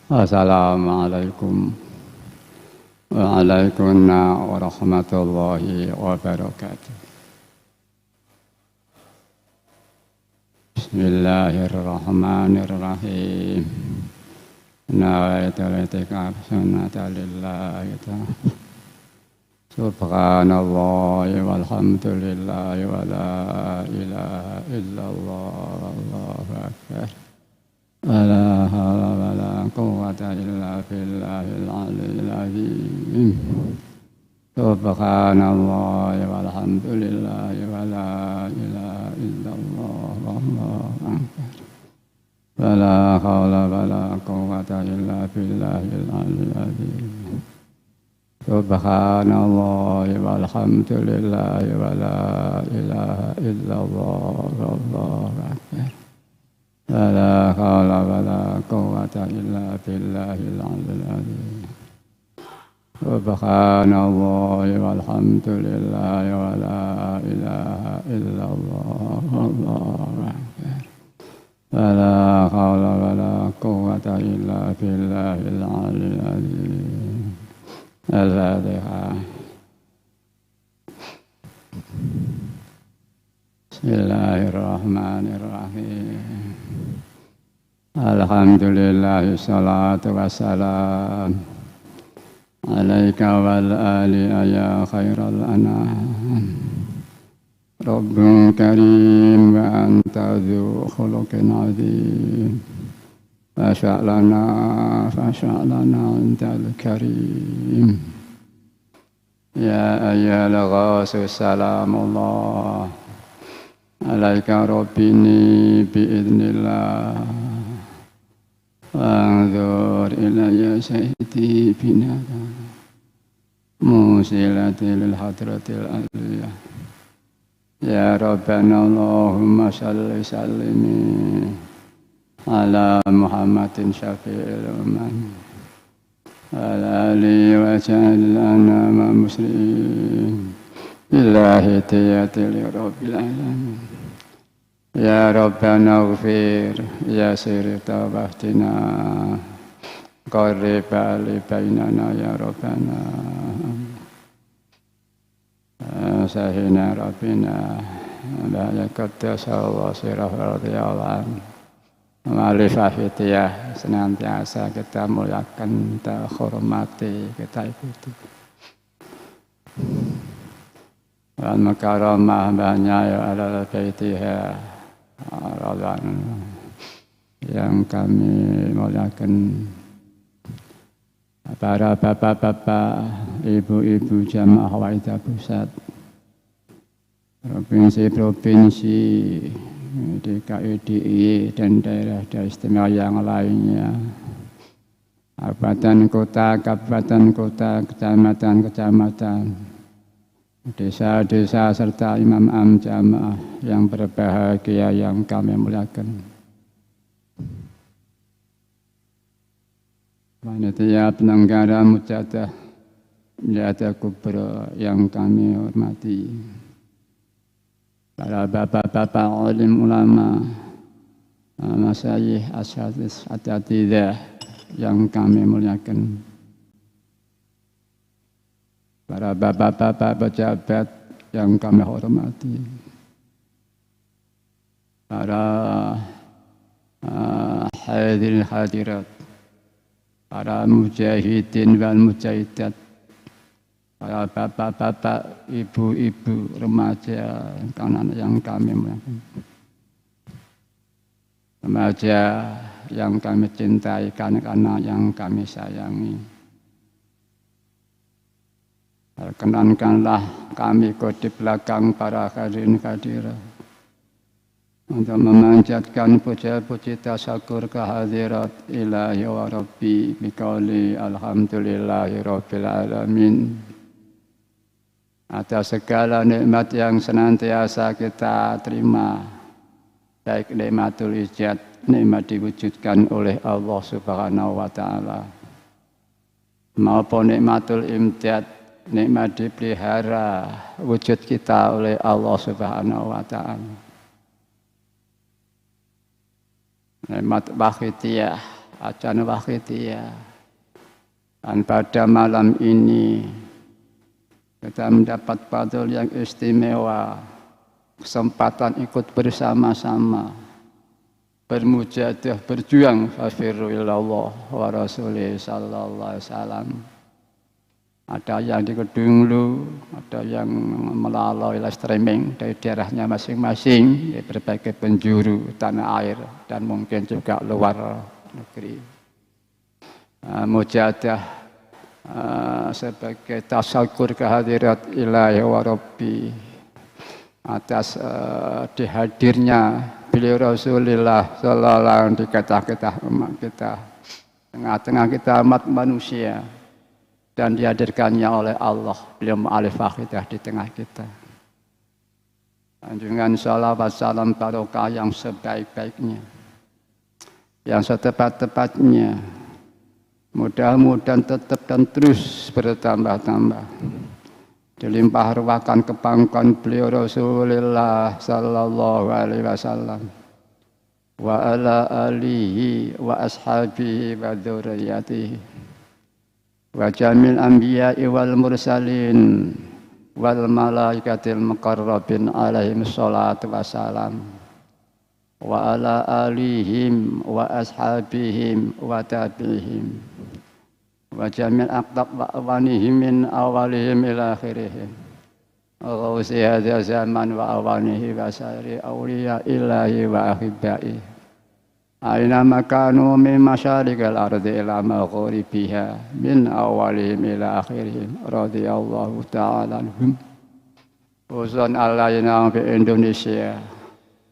Assalamualaikum waalaikumsalam warahmatullahi wabarakatuh. Bismillahirrahmanirrahim. Nawaitu litikaf sunnata lillahi ta'ala. Subhanallah walhamdulillah wa la ilaha illallah wallahu akbar. Wala hawla wala quwwata illa billahil aliyyil azim. Subhanallah walhamdulillah wa la ilaha illallah wallahu akbar. Wala hawla wala quwwata illa billahil aliyyil azim. Subhanallah walhamdulillah wa la ilaha illallah wallahu akbar. La haula wala quwwata illa billahil aliyyil azim. Subhanallah walhamdulillah wa la ilaha illallah wallahu akbar. La haula wala quwwata illa billahil aliyyil azim. Al-Fatihah. Bismillahirrahmanirrahim. Alhamdulillah, salatu wassalam alaika wal ali ya khairal anam. Rabbun karim wa anta dzu khuluqin azim. Fasya'lana antal karim. Ya ayyuhal ghaus salamullah alaika rabbini biidznillah. Anzur ilayya sayyidi binaka musilati lil hadratil aliyah. Ya Rabbana Allahumma salli sallimi ala Muhammadin syafi'il umam ala alihi wa sallana ma muslimin billahi tiyati li rabbil alamin. Ya Rabbana ighfir ya sirri tawbatina qarrib ali bainana ya Rabbana sahina rabbina la qaddasa sirah radhiyallahu ma'alifah fitiyah senantiasa kita muliakan, kita hormati, kita ikuti. Dan makaramah banyak ya ala baitiha radhan yang kami muliakan para bapak-bapak, ibu-ibu jamaah Waidah Pusat, provinsi-provinsi, DKI, DIY dan daerah-daerah istimewa yang lainnya, kabupaten kota, kecamatan, desa-desa serta imam jamaah yang berbahagia yang kami muliakan. Panitia penyelenggara mujahadah kubra yang kami hormati. Para bapak-bapak alim ulama, masyayikh asyadis atatidah yang kami muliakan. Para bapak-bapak pejabat yang kami hormati. Para hadirin hadirat, para mujahidin wal mujahidat, para bapak-bapak, ibu-ibu, remaja, kanan yang kami muliakan. Remaja yang kami cintai, kanak-kanak yang kami sayangi. Perkenankanlah kami ikut di belakang para hadirin hadirat untuk memanjatkan puja-puji tasyakur kehadirat ilahi wa rabbi biqauli alhamdulillahi rabbil alamin. Atas segala nikmat yang senantiasa kita terima, baik nikmatul ijad, nikmat diwujudkan oleh Allah Subhanahu wa ta'ala, maupun nikmatul imdad, nikmat dipelihara wujud kita oleh Allah Subhanahu wa ta'ala. Nikmat bakhitiyah, acan wahidiyah. Dan pada malam ini kita mendapat fadl yang istimewa, kesempatan ikut bersama-sama bermujahadah, berjuang fafirru ilallah wa rasulih sallallahu alaihi wasallam. Ada yang di Kedunglu, ada yang melalui live streaming dari daerahnya masing-masing di berbagai penjuru tanah air dan mungkin juga luar negeri. Mujahadah sebagai tasyakur kehadirat ilahi wa rabbi atas dihadirnya beliau Rasulullah sallallahu alaihi wasallam di tengah-tengah kita umat manusia. Dan dihadirkannya oleh Allah, beliau mu'alif akidah di tengah kita. Junjungan salawat salam barokah yang sebaik-baiknya, yang setepat-tepatnya, mudah-mudahan tetap dan terus bertambah-tambah. Dilimpah ruahkan kepangkan beliau Rasulullah sallallahu alaihi wasallam wa ala alihi wa ashabihi wa dzurriyyatihi wa jamil anbiya'i wal mursalin wal malaikatil muqarrabin alaihim sholatu wassalam wa ala alihim wa ashabihim wa tabi'ihim wa jamil aqtab wa awanihim min awalihim ila akhirihim ghawsi hadha zaman wa awanihi wa sairi awliya ilahi wa ahibba'i aina makanu min masyariqil ardi ila maghribiha min awalihim ila akhirihim radhiyallahu ta'ala anhum khususan alaina fi Indonesia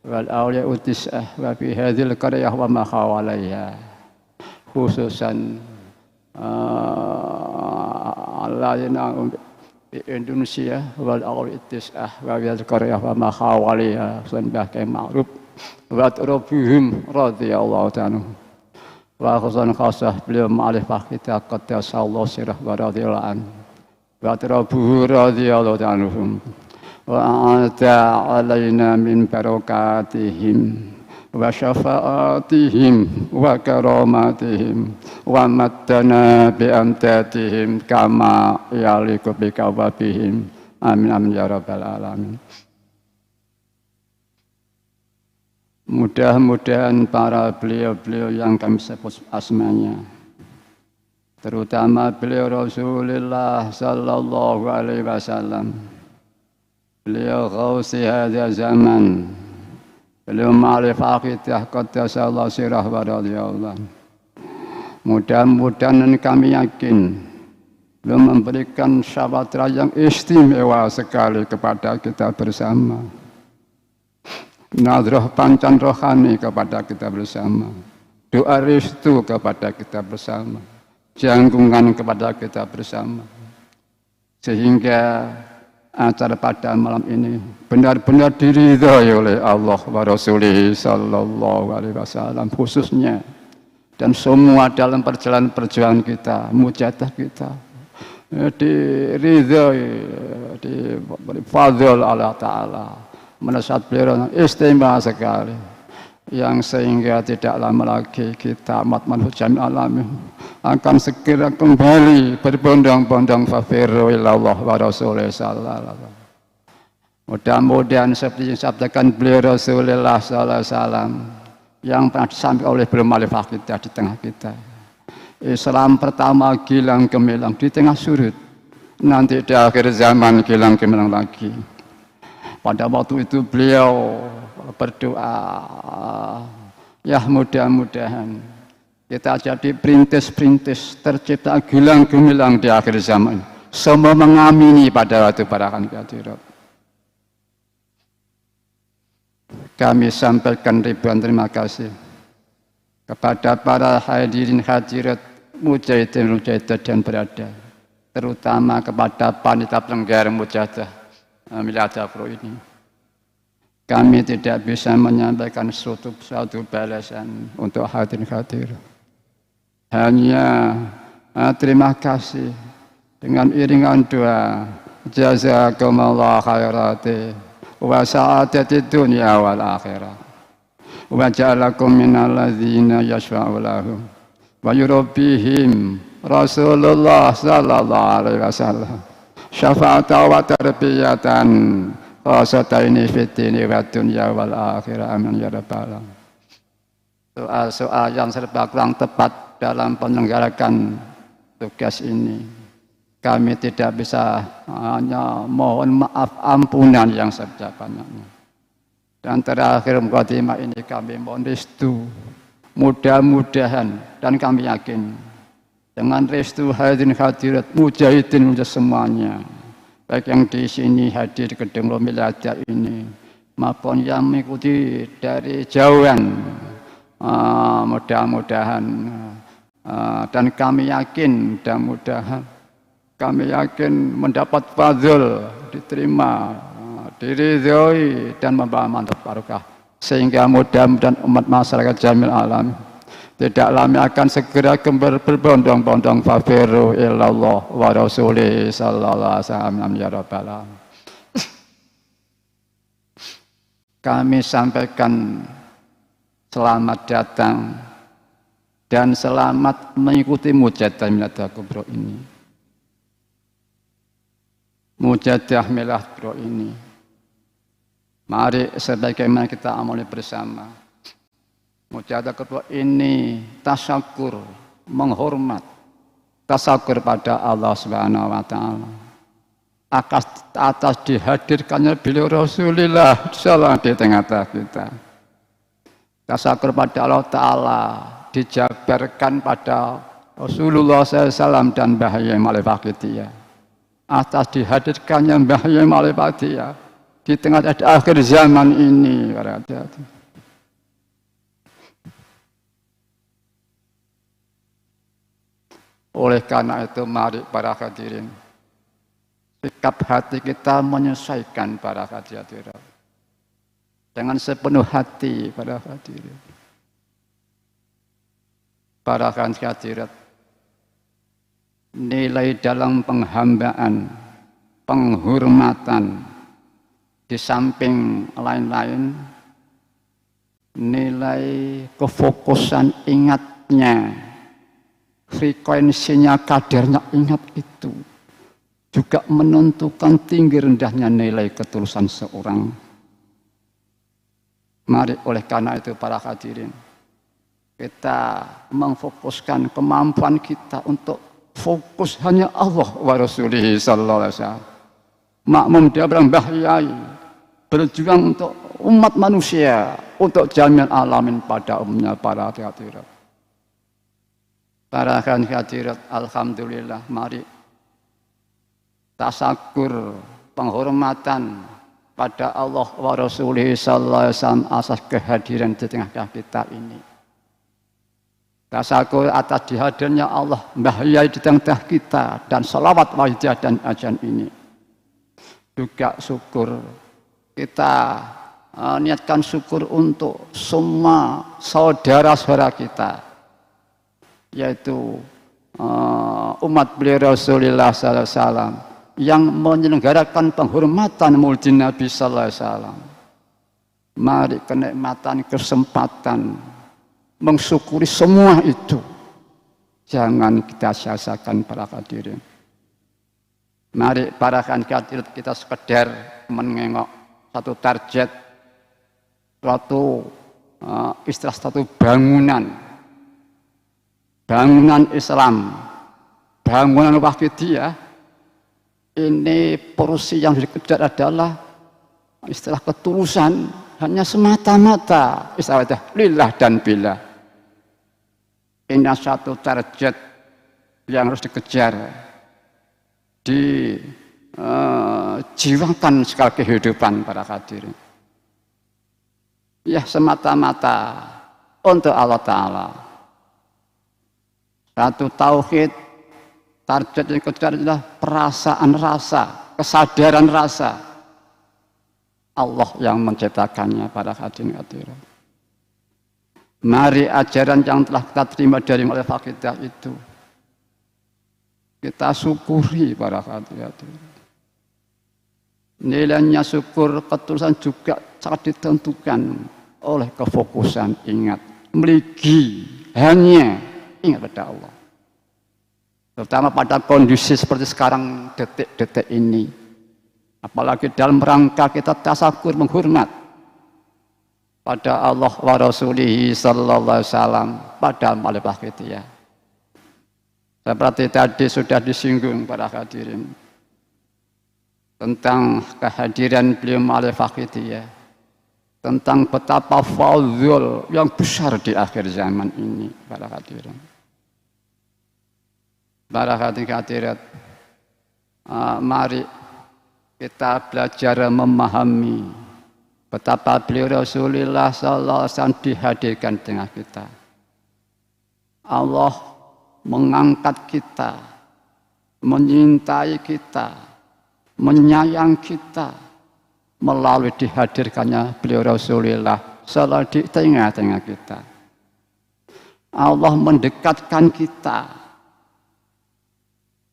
wal awliya utisah wa fi hadhil qaryah wa ma hawalaiha khususan alaina fi Indonesia wal awliya utisah wa fi hadhil qaryah wa ma hawalaiha sunbah kay ma'ruf wa rabbihim radhiyallahu ta'ala wa khususan khasah beliau ma'rifah kita qaddasallahu sirah wa radhiyallahu an wa rabbuhu radhiyallahu ta'ala wa a'ta alaina min barakatihim wa syafa'atihim wa karamatihim wa maddana bi amtatihim kama yaliqu bi kawabihim amin amin ya rabbal alamin. Mudah-mudahan para beliau-beliau yang kami sebut asmanya, terutama beliau Rasulullah sallallahu alaihi wasallam, beliau ghausi hadza zaman, beliau ma'rif aqidah qaddasallahu sirah wa radhiyallahu. Mudah-mudahan kami yakin beliau memberikan syawatra yang istimewa sekali kepada kita bersama. Nadrah pancan rohani kepada kita bersama, doa restu kepada kita bersama, jangkungan kepada kita bersama, sehingga acara pada malam ini benar-benar diridhai oleh Allah wa Rasulih sallallahu alaihi wasallam khususnya, dan semua dalam perjalanan perjuangan kita, mujahadah kita diridhai, diberi fadl Allah Ta'ala. Menasihat beliau istimewa sekali, yang sehingga tidak lama lagi kita umat manusia alamin akan segera kembali berbondong-bondong fafirru ilallah wa rasulih sallallahu alaihi wasallam. Mudah-mudahan seperti yang disabdakan beliau Rasulullah sallallahu alaihi wasallam yang pernah disampaikan oleh beliau ma'rifah kita di tengah kita. Islam pertama gilang gemilang di tengah surut, nanti di akhir zaman gilang gemilang lagi. Pada waktu itu beliau berdoa, ya mudah-mudahan kita jadi perintis-perintis tercipta gilang gemilang di akhir zaman. Semua mengamini pada waktu barakan hadirat. Kami sampaikan ribuan terima kasih kepada para hadirin hadirat mujahidin mujahidah dan berada, terutama kepada panitia penyelenggara mujahadah Milad Afro ini. Kami tidak bisa menyampaikan suatu balasan untuk hadir. Hanya terima kasih dengan iringan doa. Jazakumullah khairati wa sa'adati dunya wal akhirah. Wa ja'alakum minal ladzina yashfa'u lahum wa yurabbihim Rasulullah sallallahu alaihi wasallam syafa'atan wa tarbiyatan khasataini fid dini wa dunya wal akhirah amin ya rabbal alamin. Soal-soal yang serba kurang tepat dalam penyelenggaraan tugas ini, kami tidak bisa hanya mohon maaf ampunan yang sebanyak-banyaknya. Dan terakhir mukadimah ini kami mohon restu, mudah-mudahan dan kami yakin dengan restu hadirin hadirat mujahidin semuanya, baik yang di sini hadir di gedung Romiladah ini maupun yang mengikuti dari jauhan, mudah-mudahan dan kami yakin mudah-mudahan kami yakin mendapat fadzil, diterima, diridhoi dan membawa manfaat barokah, sehingga mudah-mudahan umat masyarakat jamil alam tidak lama akan segera kembali berbondong-bondong fafiru ilallah wa rasulih sallallahu alaihi wasallam ya rabbal alamin. Kami sampaikan selamat datang dan selamat mengikuti mujadah Miladah Kubro ini. Mujadah Miladah Kubro ini, mari sebagaimana kita amali bersama. Mujadah Kubro ini tasyakur, menghormat, tasyakur pada Allah Subhanahu wa taala atas dihadirkannya beliau Rasulullah sallallahu di tengah-tengah kita. Tasyakur pada Allah Ta'ala dijabarkan pada Rasulullah SAW dan Mbah Yai Malifakitiyah atas dihadirkannya Mbah Yai Malifakitiyah di tengah akhir zaman ini. Oleh karena itu mari para hadirin, sikap hati kita menyesuaikan para hadirin dengan sepenuh hati para hadirin. Para hadirat, nilai dalam penghambaan, penghormatan, di samping lain-lain, nilai kefokusan ingatnya, frekuensinya, kadarnya ingat itu, juga menentukan tinggi rendahnya nilai ketulusan seorang. Mari oleh karena itu para hadirin, kita memfokuskan kemampuan kita untuk fokus hanya Allah wa Rasulih sallallahu alaihi wasallam. Makmum dia bilang Mbah Yai berjuang untuk umat manusia, untuk jami'an alamin pada umumnya para hadirat. Para hadirat, alhamdulillah, mari tasakur, penghormatan pada Allah wa Rasulih sallallahu alaihi wasallam asas kehadiran di tengah kita ini. Tasakur atas dihadirnya Allah Mbah Yai di tengah kita dan salawat wajah dan ajan ini. Juga syukur kita niatkan syukur untuk semua saudara-saudara kita, yaitu umat beliau Rasulullah sallallahu alaihi wasallam yang menyelenggarakan penghormatan Maulid Nabi sallallahu alaihi wasallam. Mari kenikmatan kesempatan mensyukuri semua itu. Jangan kita sia-siakan para hadirin. Mari para hadirin kita sekedar menengok satu target, satu bangunan Islam, bangunan Wahidiyah. Ini porsi yang dikejar adalah istilah ketulusan, hanya semata-mata istilah lillah dan billah. Ini satu target yang harus dikejar, dijiwakan sekali kehidupan para hadirin. Ya semata-mata untuk Allah Ta'ala. Satu tauhid, target yang dikejar adalah perasaan rasa, kesadaran rasa. Allah yang menciptakannya para hadirin. Mari ajaran yang telah kita terima dari Malifakitiyah itu kita syukuri para hadirin. Nilainya syukur ketulusan juga sangat ditentukan oleh kefokusan ingat, meligi hanya ingat pada Allah. Terutama pada kondisi seperti sekarang, detik-detik ini. Apalagi dalam rangka kita tasakur menghormat pada Allah wa Rasulihi sallallahu alaihi wasallam pada Malifah Kitiyah. Seperti tadi sudah disinggung para hadirin tentang kehadiran beliau Malifah Kitiyah, tentang betapa fadhil yang besar di akhir zaman ini para hadirin. Para hadirat, mari kita belajar memahami betapa beliau Rasulullah sallallahu alaihi wasallam dihadirkan di tengah kita. Allah mengangkat kita, menyintai kita, menyayang kita melalui dihadirkannya beliau Rasulullah sallallahu di tengah-tengah kita. Allah mendekatkan kita.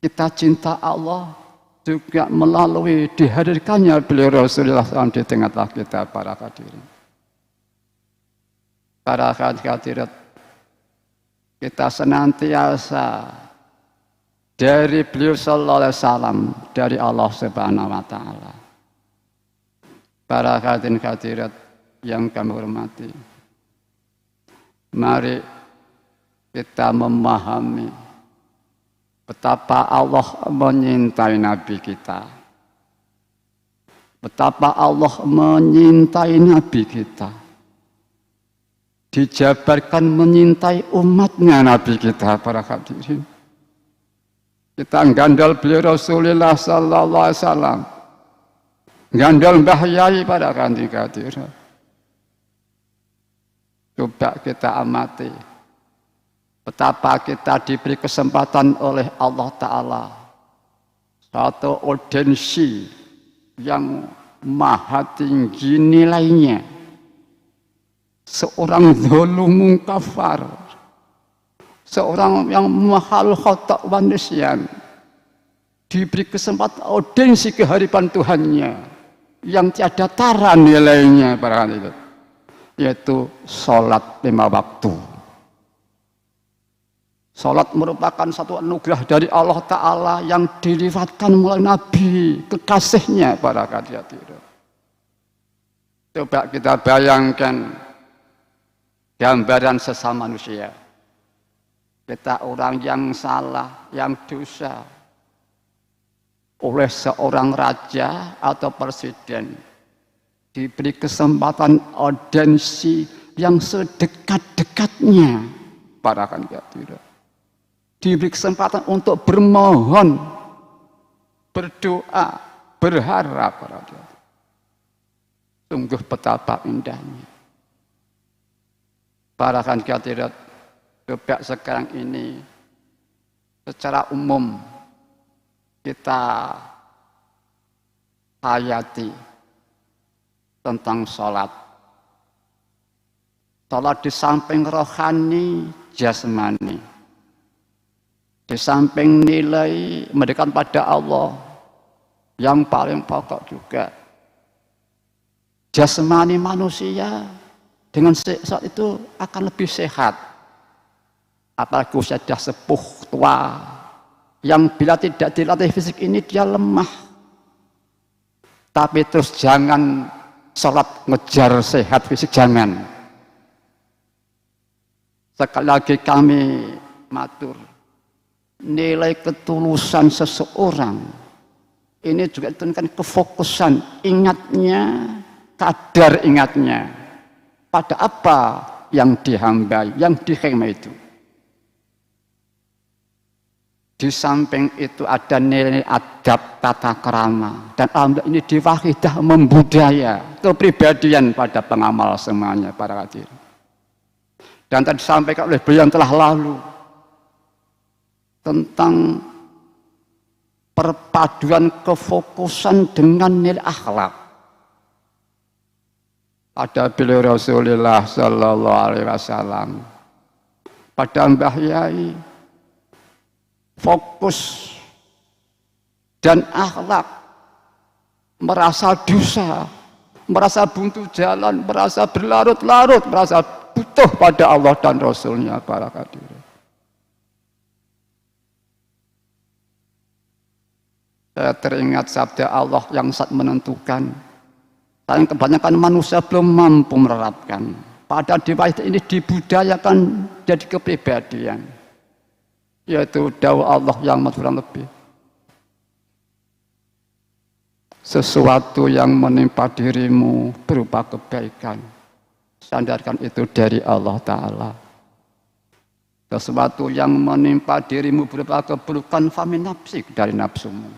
Kita cinta Allah juga melalui dihadirkannya beliau Rasulullah SAW di tengah-tengah kita para hadirin. Para hadirat, kita senantiasa dari beliau sallallahu alaihi wasallam, dari Allah Subhanahu wa taala. Para hadirin hadirat yang kami hormati, mari kita memahami betapa Allah menyintai Nabi kita. Betapa Allah menyintai Nabi kita. Dijabarkan menyintai umatnya Nabi kita para hadirin. Kita gandal beliau Rasulullah sallallahu alaihi wasallam. Gandal Mbah Yai para hadirin. Coba kita amati betapa kita diberi kesempatan oleh Allah Ta'ala suatu audiensi yang maha tinggi nilainya. Seorang dzulum kafar, seorang yang mahal khata' wa nisyan, diberi kesempatan audiensi kehadiran Tuhannya yang tiada tara nilainya para hadirin, yaitu sholat 5 waktu. Salat merupakan satu anugerah dari Allah Ta'ala yang dilifatkan melalui Nabi, kekasihnya para hadirin. Coba kita bayangkan gambaran sesama manusia. Kita orang yang salah, yang dosa, oleh seorang raja atau presiden diberi kesempatan audiensi yang sedekat-dekatnya para hadirin. Diberi kesempatan untuk bermohon, berdoa, berharap. Sungguh betapa indahnya. Para hadirin, coba sekarang ini secara umum kita hayati tentang sholat. Sholat di samping rohani, jasmani. Di samping nilai mendekat pada Allah yang paling pokok juga, jasmani manusia dengan saat itu akan lebih sehat. Apalagi usia sudah sepuh tua, yang bila tidak dilatih fisik ini dia lemah. Tapi terus jangan sholat ngejar sehat fisik, jangan. Sekali lagi kami matur, nilai ketulusan seseorang ini juga ditentukan kefokusan ingatnya, kadar ingatnya pada apa yang dihambai, yang dihema itu. Di samping itu ada nilai adab tata krama, dan alhamdulillah ini diwahidah membudaya kepribadian pada pengamal semuanya para hadirin. Dan tadi disampaikan oleh beliau yang telah lalu tentang perpaduan kefokusan dengan nilai akhlak. Pada beliau Rasulullah sallallahu alaihi wasallam, pada Mbah Yai, fokus dan akhlak, merasa dosa, merasa buntu jalan, merasa berlarut-larut, merasa butuh pada Allah dan Rasulnya para hadirin. Saya teringat sabda Allah yang saat menentukan. Sayang kebanyakan manusia belum mampu menerapkan. Pada dewasa ini dibudayakan jadi kepribadian. Yaitu dawuh Allah yang kurang lebih. Sesuatu yang menimpa dirimu berupa kebaikan. Sandarkan itu dari Allah Ta'ala. Sesuatu yang menimpa dirimu berupa keburukan famin nafsik dari nafsumu.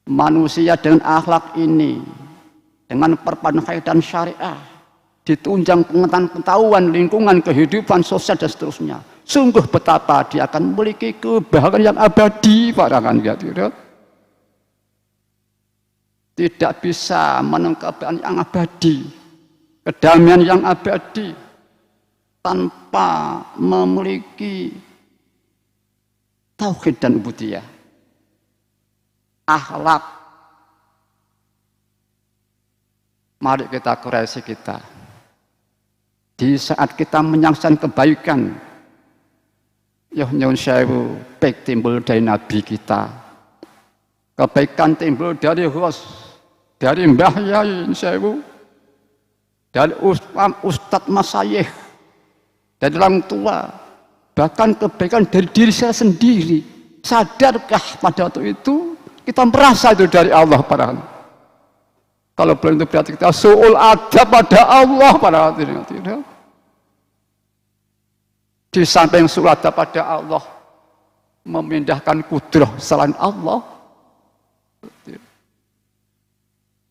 Manusia dengan akhlak ini, dengan perpaduan dan syariah, ditunjang pengetahuan lingkungan, kehidupan sosial dan seterusnya. Sungguh betapa dia akan memiliki kebahagiaan yang abadi, para hadirin. Tidak bisa menemukan kebahagiaan yang abadi, kedamaian yang abadi, tanpa memiliki tauhid dan ubudiyah. Akhlak. Mari kita koreksi kita. Di saat kita menyaksikan kebaikan, ya nyuwun sewu, baik timbul dari Nabi kita. Kebaikan timbul dari host, dari Mbah Yai sewu, dari Ustadz Masyayikh, dari orang tua, bahkan kebaikan dari diri saya sendiri. Sadarkah pada waktu itu kita merasa itu dari Allah, para hadirin? Kalau belum itu berarti kita su'ul adab pada Allah, para hadirin. Di samping su'ul adab pada Allah, memindahkan kudrah selain Allah.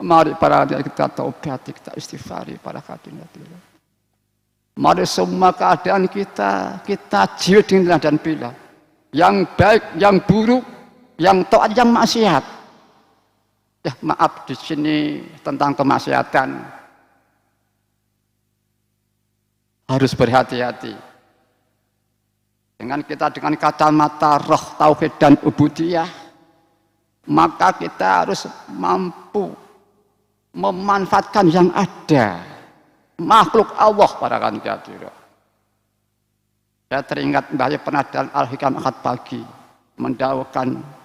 Mari para hadirin kita taubati, kita istighfari, para hadirin. Mari semua keadaan kita jauh dengan dan bila. Yang baik, yang buruk, yang taat, yang maksiat. Ya maaf di sini tentang kemaksiatan harus berhati-hati. Dengan kacamata roh tauhid dan ubudiyah, maka kita harus mampu memanfaatkan yang ada, makhluk Allah, para hadirin. Saya teringat bahaya pernah dalam Al-Hikam Ahad pagi mendawuhkan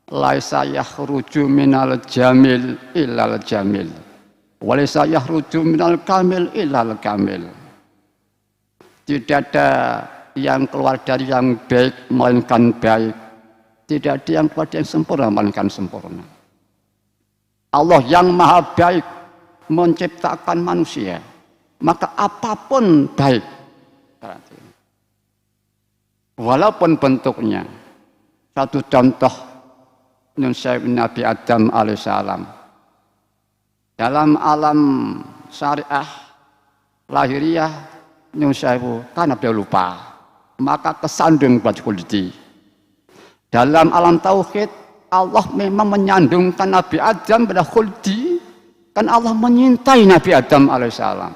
laisa yakhruju minal jamil illal jamil walaysa yakhruju minal kamil illal kamil. Tidak ada yang keluar dari yang baik melainkan baik, tidak ada yang keluar dari yang sempurna melainkan sempurna. Allah yang maha baik menciptakan manusia, maka apapun baik walaupun bentuknya. Satu contoh Nabi Adam alaihissalam dalam alam syariah lahiriah karena beliau lupa maka kesandung buat kuliti. Dalam alam tauhid Allah memang menyandungkan Nabi Adam pada khuldi, kan Allah menyintai Nabi Adam alaihissalam.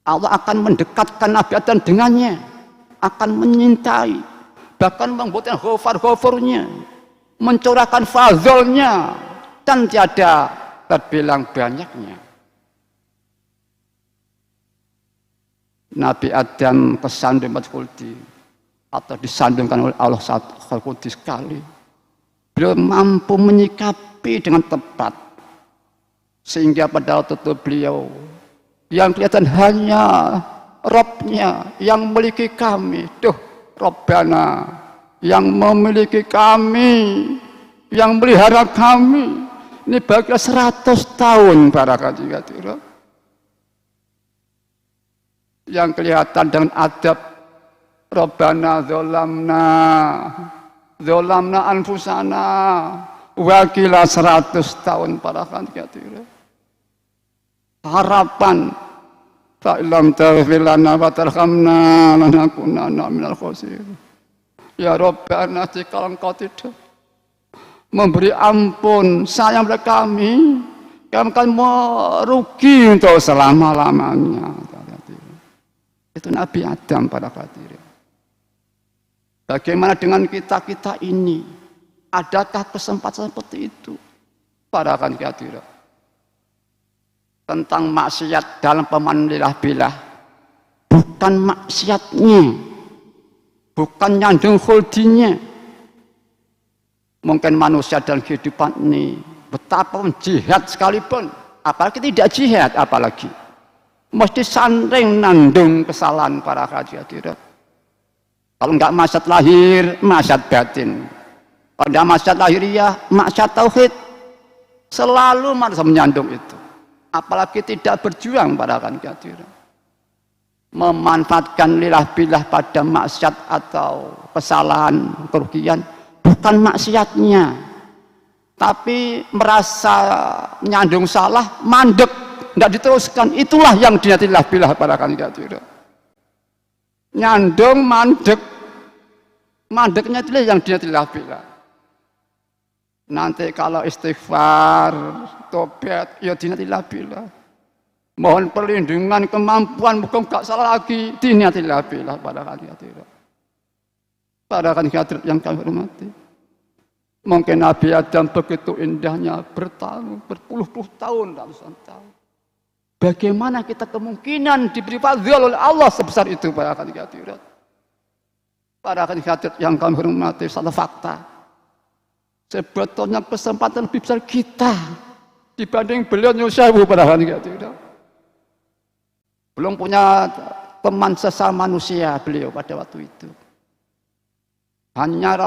Allah akan mendekatkan Nabi Adam dengannya, akan menyintai, bahkan membuatnya ghafar-ghafarnya, mencurahkan fazlnya, dan tiada terbilang banyaknya. Nabi Adam kesandung khuldi atau disandungkan oleh Allah saat khuldi sekali. Beliau mampu menyikapi dengan tepat, sehingga pada waktu itu beliau yang kelihatan hanya Robnya yang memiliki kami, tuh Robbana yang memiliki kami, yang melihara kami. Ini bagian 100 tahun para hadirin. Yang kelihatan dengan adab Robbana zolamna anfusana wakila 100 tahun para hadirin. Harapan fa'ilam taghfir lana wa tarhamna lanakunanna minal khasirin. Ya Rabbana, jika engkau tidak memberi ampun sayang kepada kami akan merugi untuk selama-lamanya. Itu Nabi Adam pada hadirin. Bagaimana dengan kita ini? Adakah kesempatan seperti itu? Para hadirin. Tentang maksiat dalam pemanilah bilah, bukan maksiatnya, bukan nyandung khuldinya, Mungkin manusia dalam kehidupan ini betapa jihad sekalipun, apalagi tidak jihad, apalagi mesti sanding nandung kesalahan para hadirat. Kalau enggak maksiat lahir, maksiat batin. Kalau enggak maksiat lahiriah, maksiat tauhid. Selalu manusia menyandung itu. Apalagi tidak berjuang para hadirat. Memanfaatkan lillah billah pada maksiat atau kesalahan, kerugian, bukan maksiatnya, tapi merasa nyandung salah, mandek, tidak diteruskan. Itulah yang diniatillah billah para hadirat. Nyandung, mandek, mandeknya itulah yang diniatillah billah. Nanti kalau istighfar, tobat, ya diniatillah billah. Mohon perlindungan, kemampuan, bukan gak salah lagi, diniatillah billah para hadirat. Para hadirat yang kami hormati. Mungkin Nabi Adam begitu indahnya bertahun, berpuluh-puluh tahun, ratusan tahun. Bagaimana kita kemungkinan diberi fadhil oleh Allah sebesar itu para hadirat? Para hadirat yang kami hormati, satu fakta. Sebetulnya kesempatan lebih besar kita dibanding beliau nyusahu para hadirat. Belum punya teman sesama manusia beliau pada waktu itu. Hanya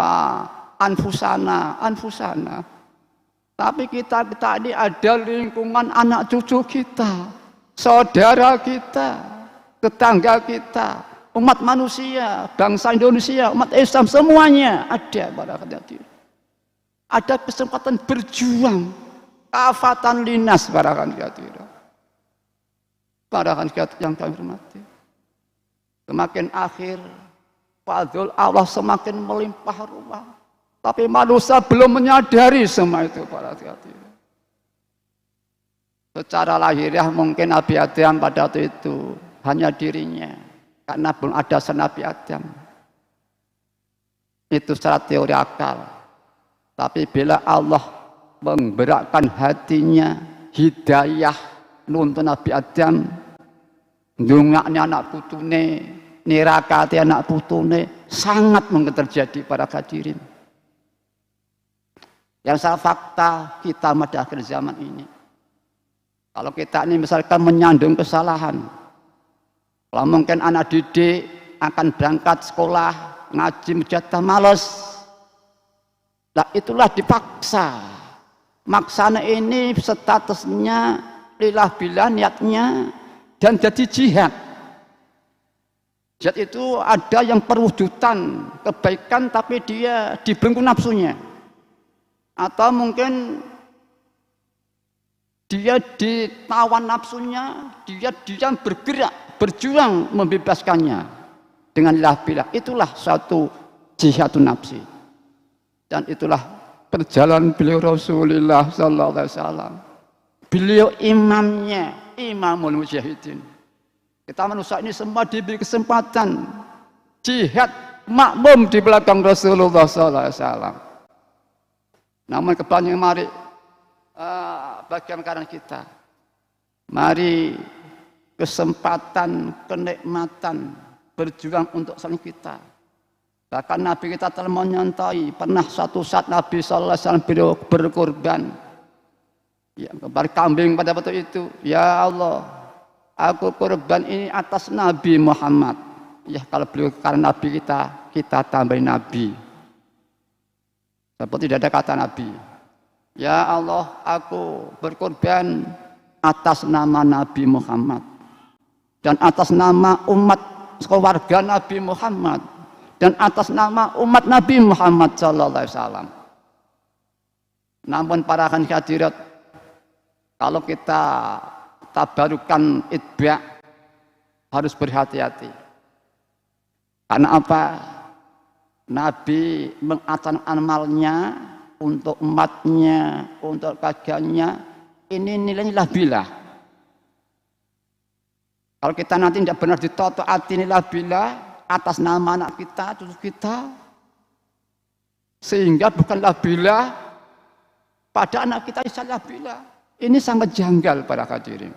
anfusana. Tapi kita ini ada lingkungan anak cucu kita, saudara kita, tetangga kita, umat manusia, bangsa Indonesia, umat Islam, semuanya ada pada hati. Ada kesempatan berjuang, kafatan linas pada hati. Para hadirat yang kami hormati, semakin akhir fadhil Allah semakin melimpah ruah, tapi manusia belum menyadari semua itu para hadirat. Secara lahiriah mungkin Nabi Adam pada waktu itu hanya dirinya, karena belum ada Nabi Adam. Itu secara teori akal. Tapi bila Allah menggerakkan hatinya, hidayah nuntun Nabi Adam, ndongakne anak putune, nirakati anak putune, sangat mungkin terjadi pada hadirin. Yang salah fakta kita pada akhir zaman ini. Kalau kita ini misalkan menyandung kesalahan, kalau mungkin anak didik akan berangkat sekolah, ngaji mujadah males, nah itulah dipaksa. Maksana ini statusnya lillah billah niatnya dan jadi jihad. Jihad itu ada yang perwujudan kebaikan tapi dia dibelenggu nafsunya. Atau mungkin dia ditawan nafsunya, dia diam bergerak, berjuang membebaskannya dengan lillah billah. Itulah suatu jihadun nafsi. Dan itulah perjalanan beliau Rasulullah sallallahu alaihi wasallam. Beliau imamnya, imamul mujahidin. Kita manusia ini semua diberi kesempatan jihad makmum di belakang Rasulullah sallallahu alaihi wasallam. Namun kebanyakan mari bagian kanan kita. Mari kesempatan, kenikmatan berjuang untuk saling kita. Bahkan Nabi kita telah menyontai, pernah suatu saat Nabi sallallahu alaihi wasallam beliau berkorban. Ya, kepada kambing pada waktu itu, ya Allah, aku korban ini atas Nabi Muhammad. Ya kalau beliau karena Nabi kita tambahin Nabi. Seperti tidak ada kata Nabi. Ya Allah, aku berkorban atas nama Nabi Muhammad dan atas nama umat keluarga Nabi Muhammad dan atas nama umat Nabi Muhammad sallallahu alaihi wasallam. Namun para hadirat, kalau kita tabarukan itba' harus berhati-hati. Karena apa? Nabi mengatur amalnya untuk umatnya, untuk kajiannya. Ini nilainya billah. Kalau kita nanti tidak benar ditaati nilai billah atas nama anak kita, cucu kita, sehingga bukanlah billah pada anak kita isalah billah. Ini sangat janggal para hadirin.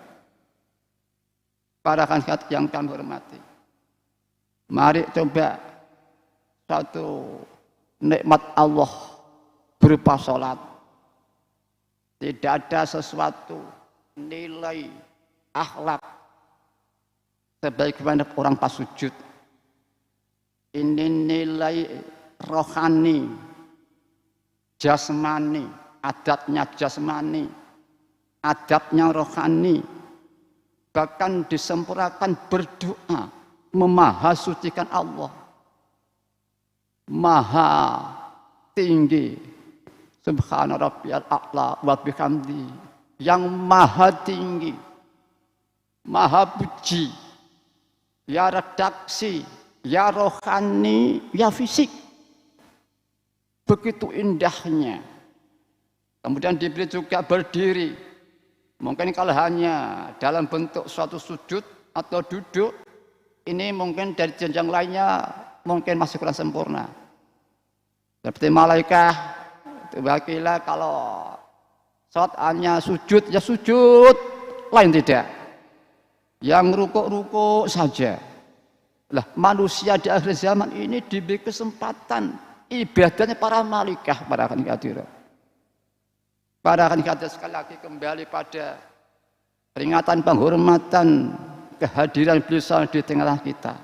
Para hadirat yang kami hormati. Mari coba satu nikmat Allah berupa sholat. Tidak ada sesuatu nilai akhlak sebagaimana orang pas sujud. Ini nilai rohani, jasmani, adatnya jasmani, adabnya rohani, bahkan disempurnakan berdoa, memahasucikan Allah, maha tinggi, subhana rabbiyal a'la wa bihamdi, yang maha tinggi, maha puji, ya redaksi, ya rohani, ya fisik. Begitu indahnya. Kemudian diberi juga berdiri. Mungkin kalau hanya dalam bentuk suatu sujud atau duduk, ini mungkin dari jenjang lainnya mungkin masih kurang sempurna. Seperti malaikat, wakilah kalau sholat hanya sujud, ya sujud, lain tidak. Yang rukuk-rukuk saja. Lah manusia di akhir zaman ini diberi kesempatan ibadahnya para malaikat, para hadirin. Para hadirin sekali lagi kembali pada peringatan penghormatan kehadiran beliau di tengah kita.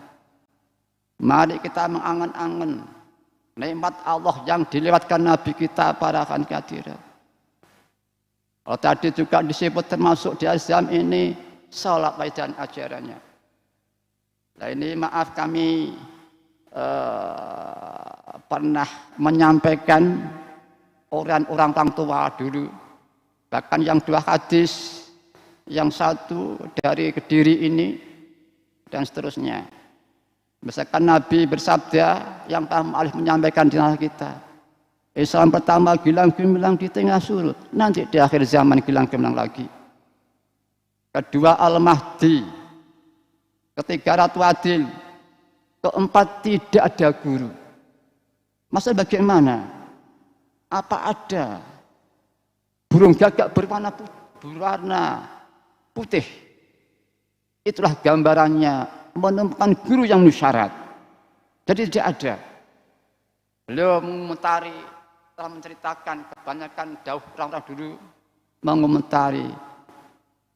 Mari kita mengangan-angan nikmat Allah yang dilewatkan Nabi kita, para hadirin. Kalau tadi juga disebut termasuk di azam ini salat dan ajarannya. Nah ini maaf kami pernah menyampaikan orang tua dulu, bahkan yang dua hadis, yang satu dari Kediri ini dan seterusnya. Misalkan Nabi bersabda yang alih menyampaikan di tengah kita, Islam pertama gilang gemilang di tengah surut, nanti di akhir zaman gilang gemilang lagi. Kedua Al-Mahdi, ketiga Ratu Adil, keempat tidak ada guru. Masa bagaimana? Apa ada burung gagak berwarna putih? Itulah gambarannya menemukan guru yang musyarat. Jadi tidak ada. Beliau mengomentari, telah menceritakan kebanyakan dahulu orang-orang dulu mengomentari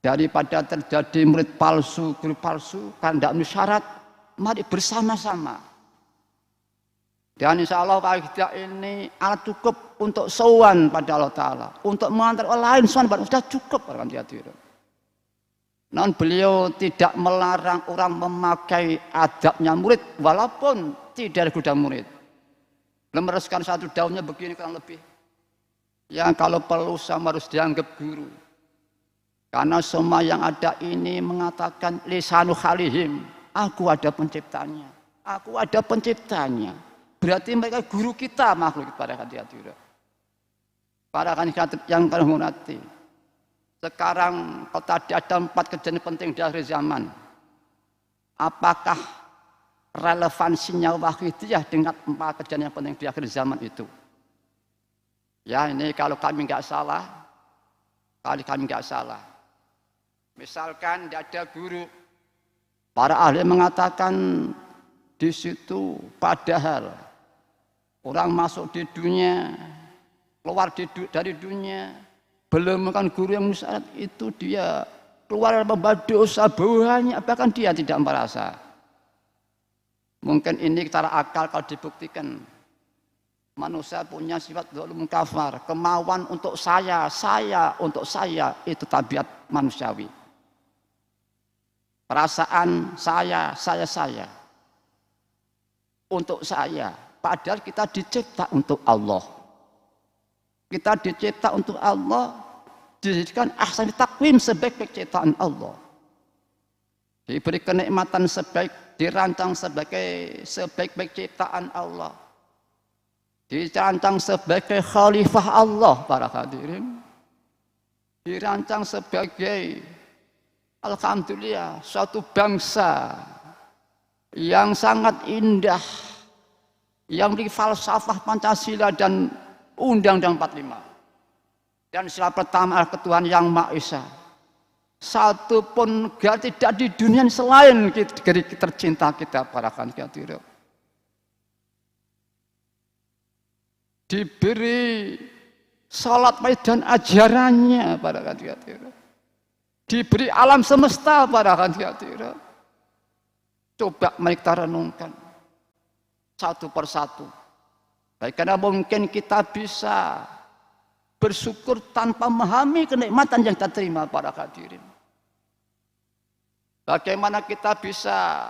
daripada terjadi murid palsu, guru palsu, karena tidak musyarat, mari bersama-sama. Dan insya Allah kita ini alat cukup untuk sowan pada Allah Ta'ala, untuk mengantar orang lain sowan sudah cukup. Namun beliau tidak melarang orang memakai adabnya murid, walaupun tidak ada gudang murid. Beliau mereskan satu daunnya begini kurang lebih. Yang kalau perlu sama harus dianggap guru. Karena semua yang ada ini mengatakan lisanu khalihim, aku ada penciptanya, aku ada penciptanya. Berarti mereka guru kita, makhluk pada hati-hati. Para hadirin yang terhormati, sekarang kalau tadi ada 4 kejadian penting di akhir zaman, apakah relevansinya wahidiyah dengan 4 kejadian yang penting di akhir zaman itu? Ya ini kalau kami nggak salah, misalkan tidak ada guru, para ahli mengatakan di situ padahal orang masuk di dunia, keluar dari dunia, belum makan guru yang musyarat, itu dia keluar membawa dosa bawahnya, bahkan dia tidak merasa. Mungkin ini secara akal kalau dibuktikan. Manusia punya sifat dzulum kafar, kemauan untuk saya untuk saya, itu tabiat manusiawi. Perasaan saya untuk saya, padahal kita dicipta untuk Allah. Kita dicipta untuk Allah, dijadikan ahsan takwim sebaik-baik ciptaan Allah. Diberi kenikmatan dirancang sebagai sebaik-baik ciptaan Allah. Dirancang sebagai khalifah Allah, para hadirin. Dirancang sebagai alhamdulillah suatu bangsa yang sangat indah, yang memiliki falsafah Pancasila dan Undang-Undang 45. Dan sila pertama adalah Ketuhanan Yang Maha Esa. Satu pun negara tidak di dunia selain negeri tercinta kita, para hadirin. Diberi Salat dan ajarannya para hadirin. Diberi alam semesta para hadirin. Coba kita renungkan satu persatu. Baik, karena mungkin kita bisa bersyukur tanpa memahami kenikmatan yang kita terima para hadirin. Bagaimana kita bisa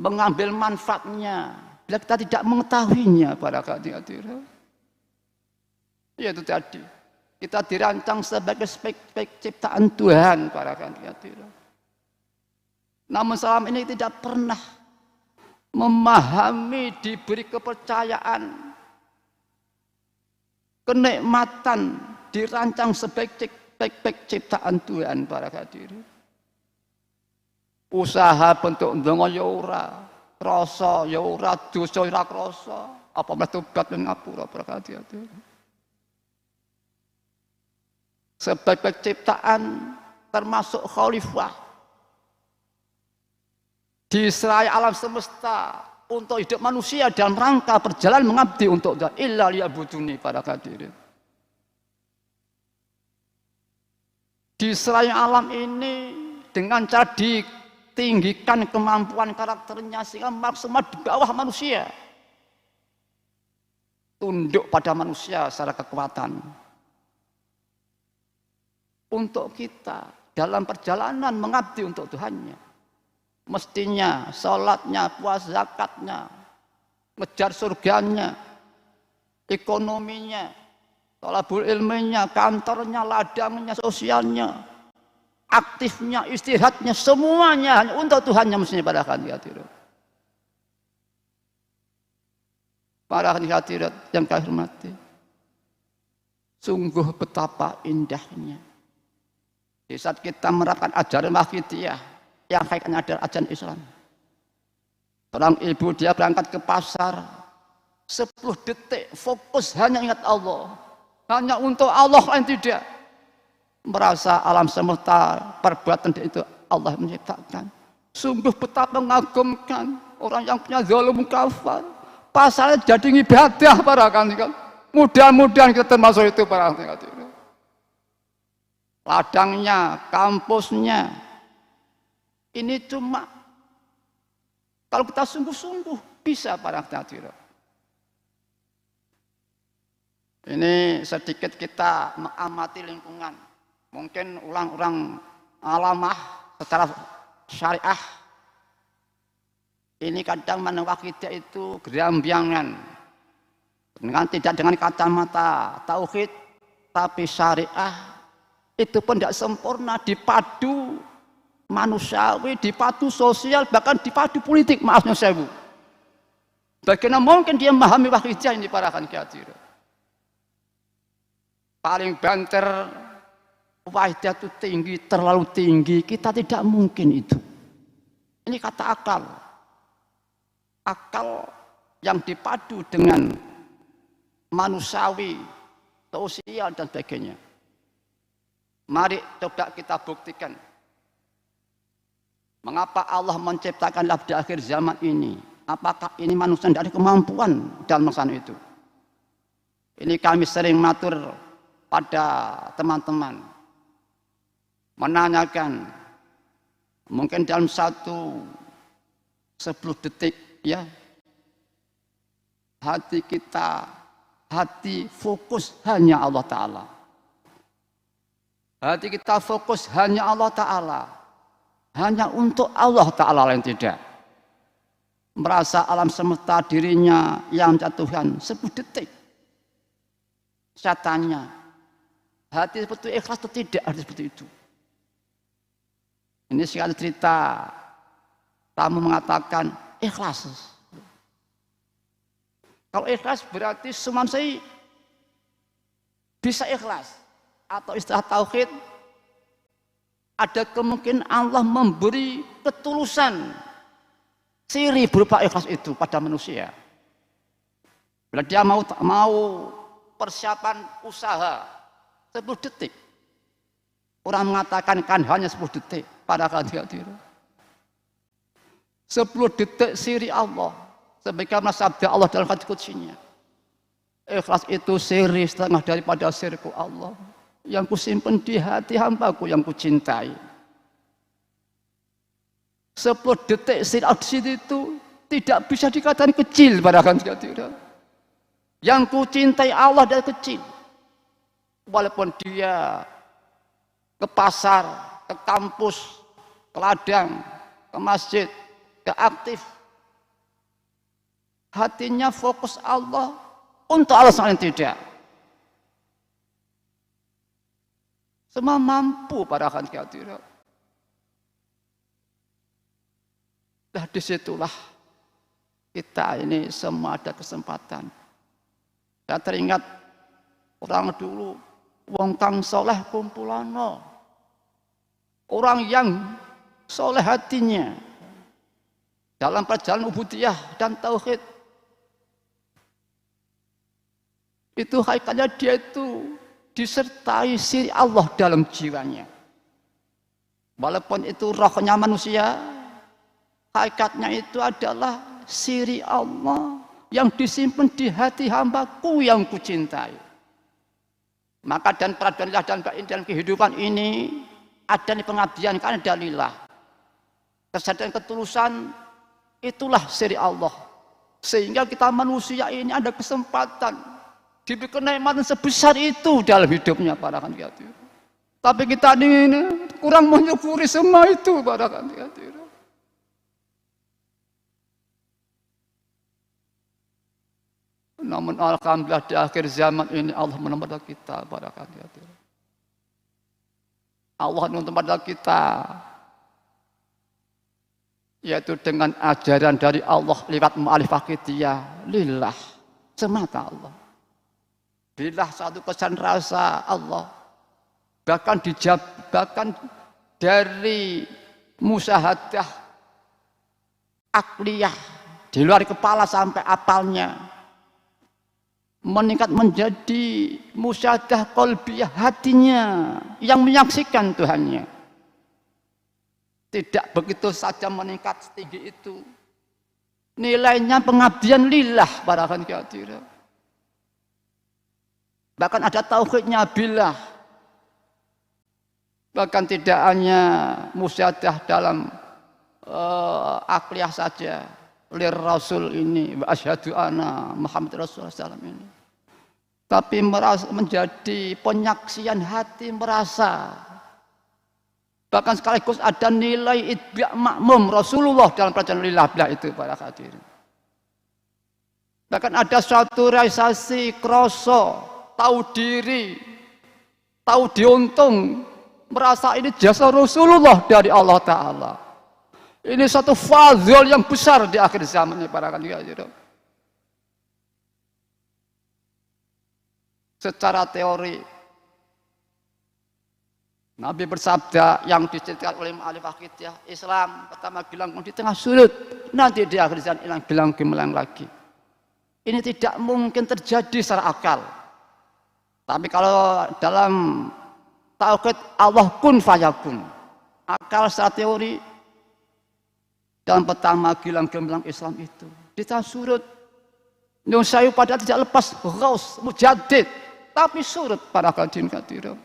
mengambil manfaatnya bila kita tidak mengetahuinya para hadirin. Ya itu tadi, kita dirancang sebagai spek ciptaan Tuhan para hadirin. Namun selama ini tidak pernah memahami, diberi kepercayaan, kenikmatan dirancang sebagai spek ciptaan Tuhan para hadirin. Usaha bentuk ndonga ya ora, krasa ya ora, dosa ora krasa, apa meneh tobat ning ngapura para hadirin. Sebagai ciptaan termasuk khalifah diserai alam semesta untuk hidup manusia dalam rangka berjalan mengabdi untuk Allah illa liya'buduni para hadirin. Diserai alam ini dengan cara ditinggikan kemampuan karakternya sehingga maksimal di bawah manusia, tunduk pada manusia secara kekuatan. Untuk kita dalam perjalanan mengabdi untuk Tuhannya, mestinya sholatnya, puasa zakatnya, ngejar surganya, ekonominya, thalabul ilminya, kantornya, ladangnya, sosialnya, aktifnya, istirahatnya, semuanya hanya untuk Tuhannya mestinya para hadirin. Para hadirin yang kami hormati, sungguh betapa indahnya di saat kita menerapkan ajaran Wahidiyah yang hakikatnya adalah ajaran Islam. Orang ibu dia berangkat ke pasar 10 detik fokus hanya ingat Allah, hanya untuk Allah, lain tidak. Merasa alam semesta perbuatan itu Allah menciptakan. Sungguh betapa mengagumkan orang yang punya zalim kafar. Pasarnya jadi ibadah para hadirin. Mudah-mudahan kita termasuk itu para hadirin. Ladangnya, kampusnya, ini cuma kalau kita sungguh-sungguh bisa para hadirin. Ini sedikit kita mengamati lingkungan. Mungkin orang-orang alamah secara syariah ini kadang menewakidnya itu gerambiangan dengan tidak dengan kacamata tauhid, tapi syariah itu pun tidak sempurna, dipadu manusiawi, dipadu sosial, bahkan dipadu politik, maafnya sewu. Bagaimana mungkin dia memahami Wahidiyah ini para hadirin? Paling banter Wahidiyah itu tinggi, terlalu tinggi, kita tidak mungkin itu. Ini kata akal. Akal yang dipadu dengan manusiawi, sosial dan sebagainya. Mari coba kita buktikan. Mengapa Allah menciptakan di akhir zaman ini? Apakah ini manusia tidak ada kemampuan dalam melaksanakan itu? Ini kami sering matur pada teman-teman. Menanyakan, mungkin dalam 10 detik ya, hati kita, hati fokus hanya Allah Ta'ala. Hati kita fokus hanya Allah Ta'ala, hanya untuk Allah Ta'ala lain tidak. Merasa alam semesta dirinya yang menjatuhkan 10 detik. Saya tanya, hati seperti ikhlas atau tidak harus seperti itu? Ini sekali cerita, tamu mengatakan ikhlas. Kalau ikhlas berarti semua saya bisa ikhlas. Atau istilah tauhid, ada kemungkinan Allah memberi ketulusan siri berupa ikhlas itu pada manusia. Bila dia mau persiapan usaha 10 detik, orang mengatakan kan hanya 10 detik pada hadirin. 10 detik siri Allah sebagaimana sabda Allah dalam hadis qudsinya. Ikhlas itu siri setengah daripada sirku Allah. Yang kusimpan di hati hambaku yang kucintai. 10 detik istirahat itu tidak bisa dikatakan kecil padahal tidak. Yang kucintai Allah dari kecil. Walaupun dia ke pasar, ke kampus, ke ladang, ke masjid, ke aktif. Hatinya fokus Allah untuk Allah yang tidak. Semua mampu pada hadirat. Nah disitulah kita ini semua ada kesempatan. Saya teringat orang dulu, wong kang soleh kumpulano. Orang yang soleh hatinya dalam perjalanan ubudiyah dan tauhid. Itu hakikatnya dia itu disertai siri Allah dalam jiwanya. Walaupun itu rohnya manusia, hakikatnya itu adalah siri Allah yang disimpan di hati hambaku yang kucintai. Maka dan peradaanlah dan dalam kehidupan ini ada di pengabdian karena dalillah. Kesadaran ketulusan itulah siri Allah. Sehingga kita manusia ini ada kesempatan diberi kenikmatan sebesar itu dalam hidupnya para hadirin. Tapi kita ini kurang menyukuri semua itu para hadirin. Namun alhamdulillah di akhir zaman ini Allah menemukan kita para hadirin. Allah menemukan kita yaitu dengan ajaran dari Allah lewat ma'rifah qidiyah lillah semata Allah. Bila satu kesan rasa Allah bahkan dari musyahadah akliyah di luar kepala sampai apalnya meningkat menjadi musyahadah qalbiyah hatinya yang menyaksikan Tuhannya. Tidak begitu saja meningkat setinggi itu. Nilainya pengabdian lillah para hadirin. Bahkan ada tauhidnya billah. Bahkan tidak hanya musyahadah dalam akliyah saja. Lir Rasul ini wa asyhadu anna Muhammad Rasulullah SAW ini. Tapi menjadi penyaksian hati merasa. Bahkan sekaligus ada nilai itba' makmum Rasulullah dalam perjalanan lillah billah itu para hadirin. Bahkan ada suatu realisasi kroso, tahu diri, tahu diuntung, merasa ini jasa Rasulullah dari Allah Ta'ala. Ini satu fadhil yang besar di akhir zaman ini para hadirin. Secara teori, Nabi bersabda yang diceritakan oleh ma'rifah qidiyah, Islam pertama bilang di tengah sudut, nanti di akhir zaman hilang bilang gemelang lagi. Ini tidak mungkin terjadi secara akal. Tapi kalau dalam tauhid Allah kun fayakun, akal secara teori dalam pertama gilang gemilang Islam itu di tengah surut, nyusayu pada tidak lepas ghaus mujaddid, tapi surut pada hadirin.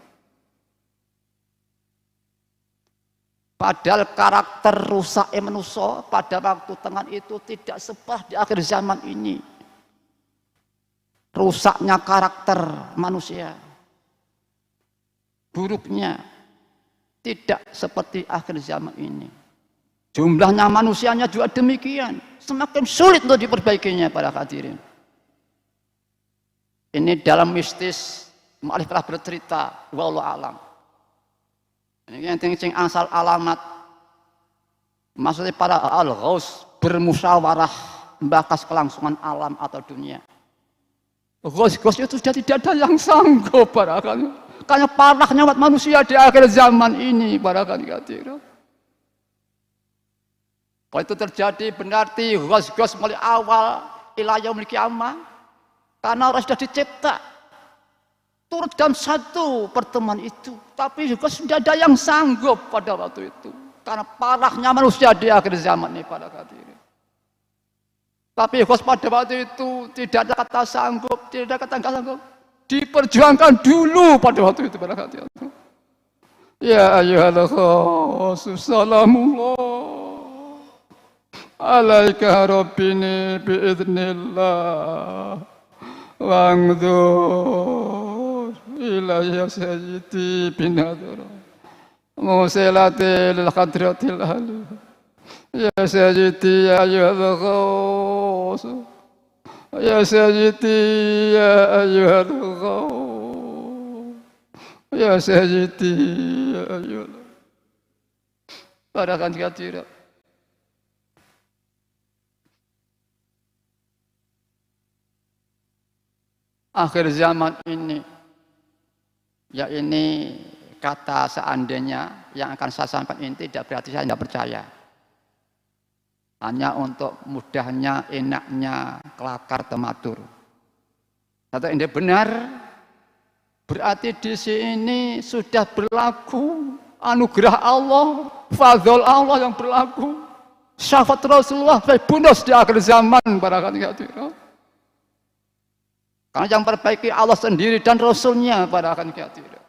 Padahal karakter rusak manusia pada waktu tengah itu tidak separah di akhir zaman ini. Rusaknya karakter manusia, buruknya tidak seperti akhir zaman ini. Jumlahnya manusianya juga demikian, semakin sulit untuk diperbaikinya para hadirin. Ini dalam mistis ma'rifah bercerita wallahu alam. Ini yang tinggi asal alamat maksudnya para al-ghaus bermusyawarah membahas kelangsungan alam atau dunia. Ghaus-ghaus itu sudah tidak ada yang sanggup para hadirin. Karena parahnya umat manusia di akhir zaman ini para hadirin. Kalau itu terjadi berarti ghaus-ghaus mulai awal ila yaumil qiyamah karena orang sudah dicipta turut dalam satu pertemuan itu, tapi juga sudah ada yang sanggup pada waktu itu karena parahnya manusia di akhir zaman ini pada hadirin. Tapi Ghos pada waktu itu tidak ada kata sanggup, tidak ada kata nggak sanggup. Diperjuangkan dulu pada waktu itu pada hati itu. Ya ayyuhal Ghos, salamullah alaika rabbini biidznillah wangdur ilayya sayyidi binadra musilatil khadratil halu ya sayyidi ya ayyuhal Ghos ya sayyidi ya ayyuhal Ghos ya sayyidi ya ayyuhal Barakan katira. Akhir zaman ini, ya ini kata seandainya yang akan saya sampaikan ini tidak berarti saya tidak percaya. Hanya untuk mudahnya, enaknya, kelakar, tematur. Atau ini benar, berarti di sini sudah berlaku anugerah Allah, fadl Allah yang berlaku. Syafaat Rasulullah bonus di akhir zaman barangkali tidak. Karena yang perbaiki Allah sendiri dan Rasulnya pada akan tidak.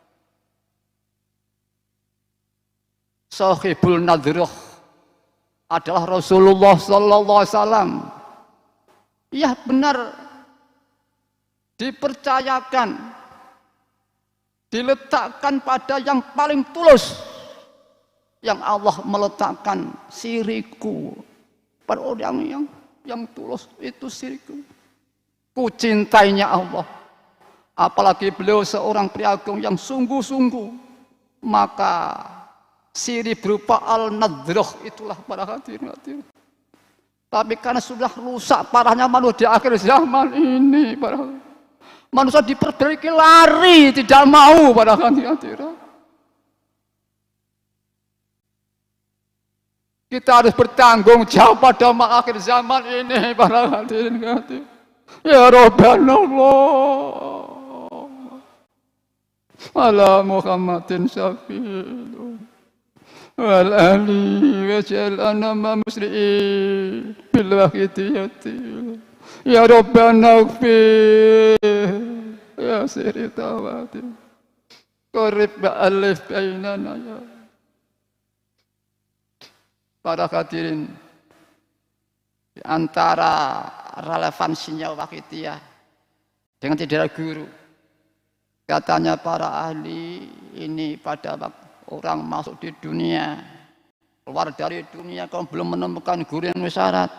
Sahibul nadhrah adalah Rasulullah sallallahu alaihi wasallam. Ya benar dipercayakan, diletakkan pada yang paling tulus. Yang Allah meletakkan siriku pada orang yang tulus itu siriku. Ku cintainya Allah. Apalagi beliau seorang priagung yang sungguh-sungguh, maka siri berupa al-nadhrah itulah para hadirin. Tapi karena sudah rusak parahnya manusia di akhir zaman ini, para manusia diperbaiki lari tidak mau para hadirin. Kita harus bertanggung jawab pada akhir zaman ini para hadirin. Ya Rabbana Allah ala Muhammadin syafi'il wal ahli waj'alna ma musli'in bil wahidiyati ya Rabbana ighfir ya siri tawati qarib ba'alif bainana ya. Para hadirin, di antara relevansinya wakitiyah dengan tidak guru, katanya para ahli ini pada waktu orang masuk di dunia, keluar dari dunia kalau belum menemukan guru yang syarat,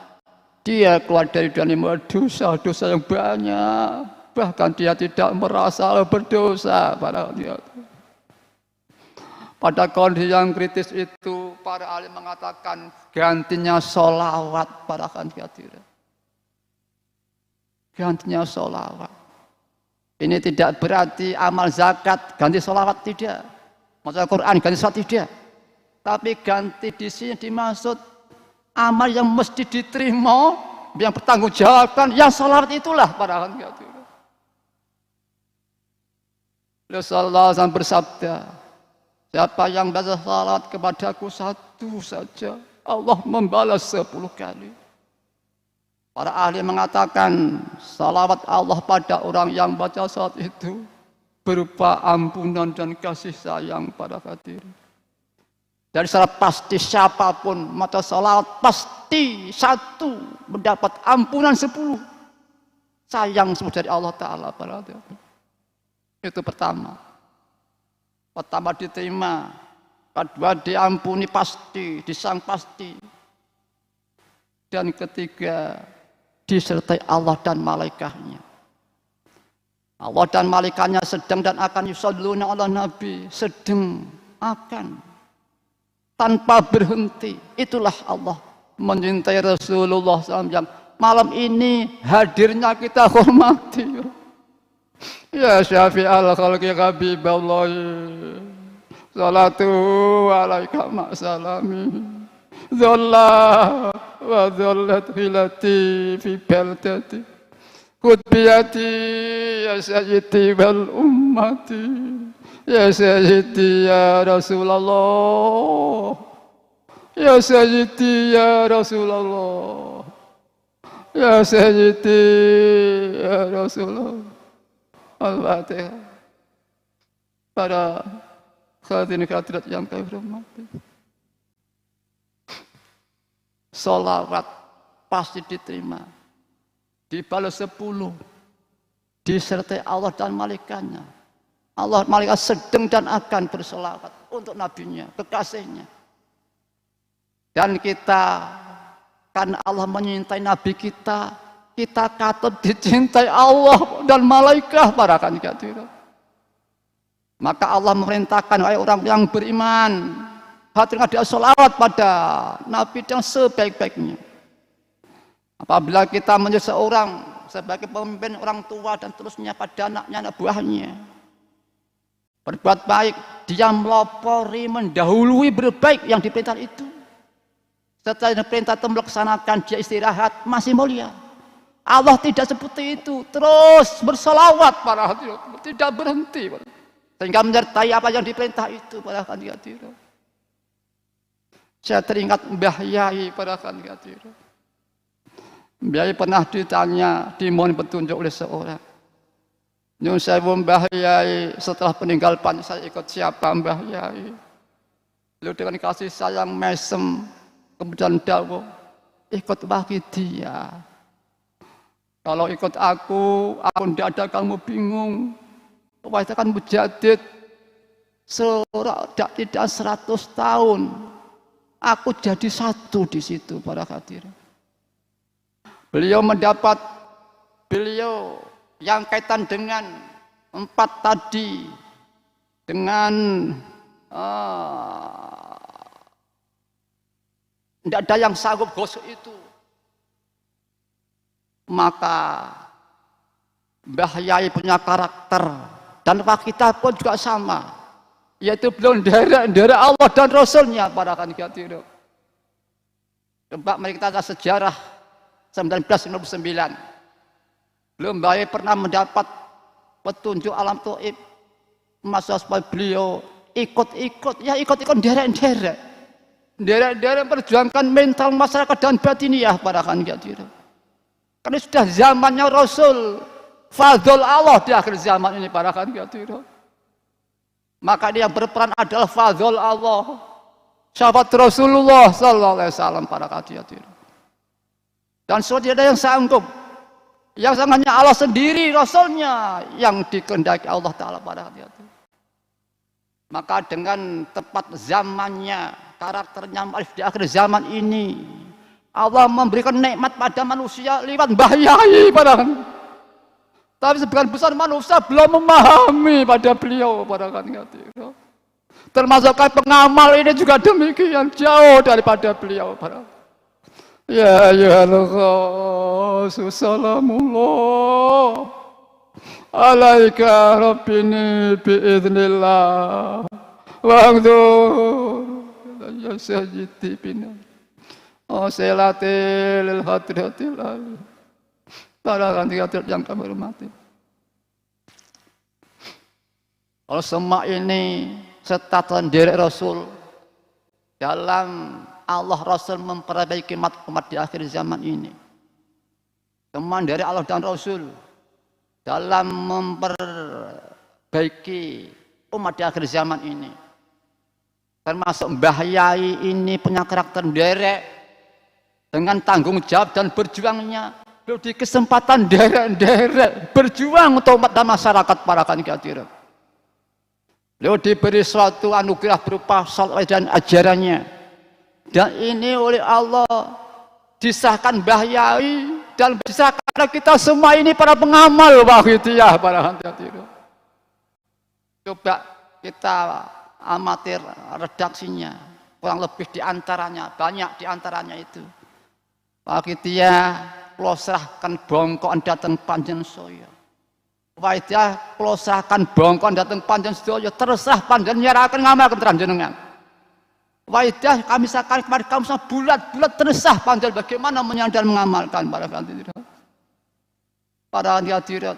dia keluar dari dunia dosa-dosa yang banyak, bahkan dia tidak merasa berdosa pada kondisi yang kritis itu. Para ahli mengatakan gantinya sholawat para hadirin. Gantinya sholawat. Ini tidak berarti amal zakat ganti sholawat, tidak. Maksudnya Quran ganti sholawat, tidak. Tapi ganti di sini dimaksud amal yang mesti diterima, yang bertanggungjawabkan, yang sholawat itulah para hadirin. Rasulullah SAW bersabda, siapa yang baca salat kepadaku satu saja, Allah membalas 10 kali. Para ahli mengatakan salawat Allah pada orang yang baca salat itu berupa ampunan dan kasih sayang pada hadirin. Dari secara pasti siapapun mata salawat pasti satu mendapat ampunan 10. Sayang dari Allah Ta'ala pada hadirin. Itu pertama. Pertama diterima, kedua diampuni pasti, disang pasti, dan ketiga disertai Allah dan malaikatnya. Allah dan malaikatnya sedang dan akan yusalluna ala nabi, sedang akan tanpa berhenti. Itulah Allah mencintai Rasulullah SAW yang malam ini hadirnya kita hormati. Ya syafi'al khalqi habiballahi salatu alaika ma'salami dhalla wa dhallat hilati fi baldati khutbiyati ya sayyidi wal ummati ya sayyidi ya Rasulullah ya sayyidi ya Rasulullah Ya Sayyidi ya Rasulullah. Al-Fatihah. Para hadirin hadirat yang kami hormati. Sholawat pasti diterima. Dibalas 10. Disertai Allah dan malaikatnya. Allah malaikat sedang dan akan bersolawat untuk nabinya, kekasihnya. Dan kita, karena Allah menyintai nabi kita katut dicintai Allah dan malaikat para hadirin. Maka Allah memerintahkan wahai orang yang beriman, hadirkan dia sholawat pada nabi yang sebaik-baiknya. Apabila kita menjadi seorang sebagai pemimpin orang tua dan terusnya pada anaknya, anak buahnya, berbuat baik, dia melopori, mendahului berbaik yang diperintah itu. Setelah perintah itu melaksanakan, dia istirahat, masih mulia. Allah tidak seperti itu, terus bersolawat para hadirin, tidak berhenti, sehingga menyertai apa yang diperintah itu para hadirin. Saya teringat Mbah Yai para hadirin. Mbah Yai pernah ditanya, dimohon petunjuk oleh seorang. Nyun sewu Mbah Yai, setelah peninggal pan saya ikut siapa Mbah Yai? Lalu dengan kasih sayang mesem, kemudian dawuh, ikut bagi dia. Kalau ikut aku tidak ada kamu bingung. Wah, itu kan mujadid tidak 100 tahun. Aku jadi satu di situ para hadirin. Beliau yang kaitan dengan 4 tadi, dengan tidak ada yang sanggup gosok itu. Maka Mbah Yai punya karakter. Dan kita pun juga sama, yaitu belum derek Allah dan Rasulnya para hadirin. Coba mari kita lihat sejarah 1959. Belum baik pernah mendapat petunjuk alam taib. Masa beliau ikut derek perjuangkan mental masyarakat dan batiniah para hadirin. Karena sudah zamannya Rasul. Fadl Allah di akhir zaman ini para hadirin. Maka dia berperan adalah fadl Allah, sahabat Rasulullah sallallahu alaihi wasallam para hadirin. Dan sudah ada yang sanggup, yang sangatnya Allah sendiri, Rasulnya yang dikehendaki Allah Taala para hadirin. Maka dengan tepat zamannya, karakternya di akhir zaman ini, Allah memberikan nikmat pada manusia lewat Mbah Yai para hadirin. Tapi sebagian besar manusia belum memahami pada beliau para hadirin. Termasuk pengamal ini juga demikian, jauh daripada beliau para. Ya Rasul salamullah alaika rabbini biiznillah wa'udhu ya sayyidi bina selatil hadratil alim. Para hadirin yang kami hormati. Kalau semua ini status derek Rasul dalam Allah Rasul memperbaiki umat di akhir zaman ini. Teman dari Allah dan Rasul dalam memperbaiki umat di akhir zaman ini. Termasuk Mbah Yai ini punya karakter derek dengan tanggung jawab dan berjuangnya. Beliau di kesempatan derek berjuang untuk umat dan masyarakat para hadirin. Beliau diberi suatu anugerah berupa salawat dan ajarannya. Dan ini oleh Allah disahkan Mbah Yai dan disahkan kita semua ini para pengamal wahidiyah para hadirin. Coba kita amatir redaksinya, kurang lebih diantaranya, banyak diantaranya itu. Wahidiyah kula serahkan bongkok dateng panjenengan saya. Wahidiyah kula serahkan bongkok dateng panjenengan sedaya, terserah panjenengan nyerahaken ngamalken panjenengan. Wahidiyah kami serahkan kepada kamu bulat-bulat, terserah panjenengan bagaimana menyandar mengamalkan para hadirin. Para hadirin,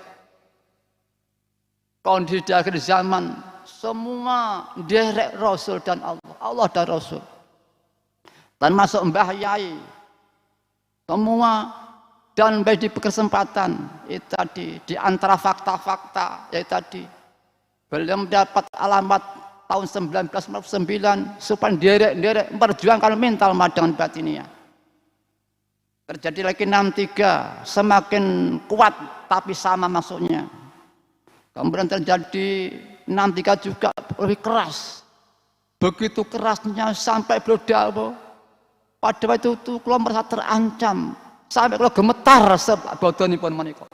kondisi di akhir zaman semua derek Rasul dan Allah dan Rasul. Dan masuk Mbah Yai semua Dan bagi kesempatan itu tadi di antara fakta-fakta yaitu tadi beliau mendapat alamat tahun 1949 supaya derek memperjuangkan mental dengan batinnya. Terjadi lagi 63 semakin kuat tapi sama maksudnya. Kemudian terjadi 63 juga lebih keras. Begitu kerasnya sampai beliau dawuh pada waktu itu kalau merasa terancam sampai kalau gemetar sebodonipun menika.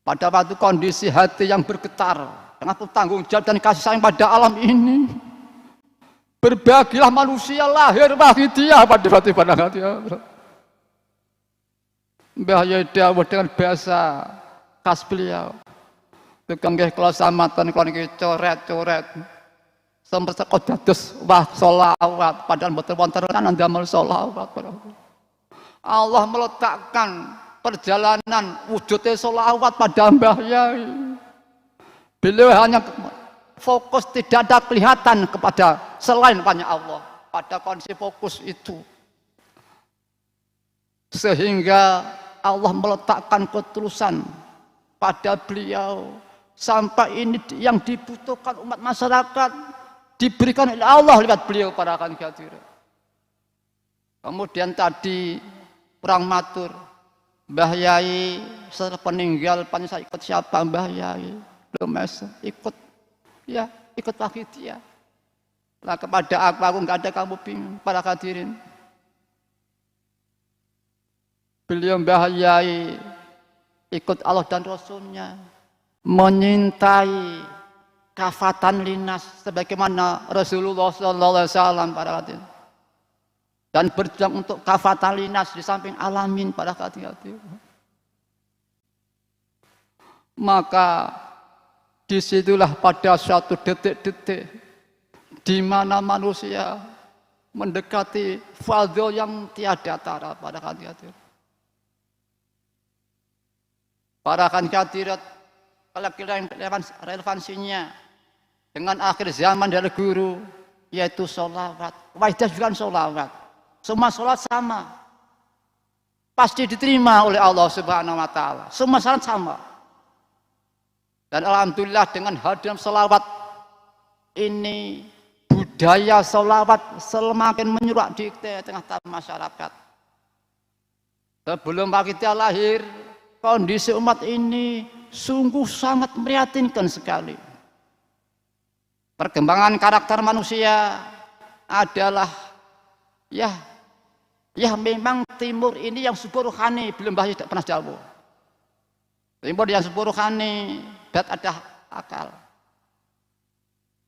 Pada waktu kondisi hati yang bergetar dengan tanggung jawab dan kasih sayang pada alam ini, berbahagialah manusia lahir bahagia pada waktu pada hati. Mbah Yai dawuh dengan bahasa khas beliau. Tukang nggih kula samatan kula niki coret-coret. Sampai kok dados wah sholawat padahal mboten wonten ndamel sholawat. Allah meletakkan perjalanan wujudnya sholawat pada Mbah Yai. Beliau hanya fokus tidak ada kelihatan kepada selain hanya Allah pada kondisi fokus itu. Sehingga Allah meletakkan ketulusan pada beliau sampai ini yang dibutuhkan umat masyarakat diberikan oleh Allah lewat beliau para akan hadirin. Kemudian tadi perang matur Mbah Yai setelah peninggal saya ikut siapa Mbah Yai belum ikut ya ikut wakil dia. Nah kepada aku nggak ada kamu bingung para hadirin. Beliau Mbah Yai ikut Allah dan Rasulnya menyintai kafatan linas sebagaimana Rasulullah SAW para hadirin dan berjuang untuk kafatan linas di samping alamin para hadirin. Maka disitulah pada suatu detik-detik di mana manusia mendekati fadhil yang tiada tara pada hadirin. Para hadirin kalau kita relevansinya dengan akhir zaman dari guru yaitu sholawat. Wajah juga sholawat. Semua sholat sama. Pasti diterima oleh Allah Subhanahu wa taala. Semua sholat sama. Dan alhamdulillah dengan hadirnya sholawat ini budaya sholawat semakin menyurak di tengah-tengah masyarakat. Sebelum kita lahir, kondisi umat ini sungguh sangat memprihatinkan sekali. Perkembangan karakter manusia adalah ya memang timur ini yang subur rohani belum bahas tidak pernah jauh. Timur yang subur rohani dan ada akal.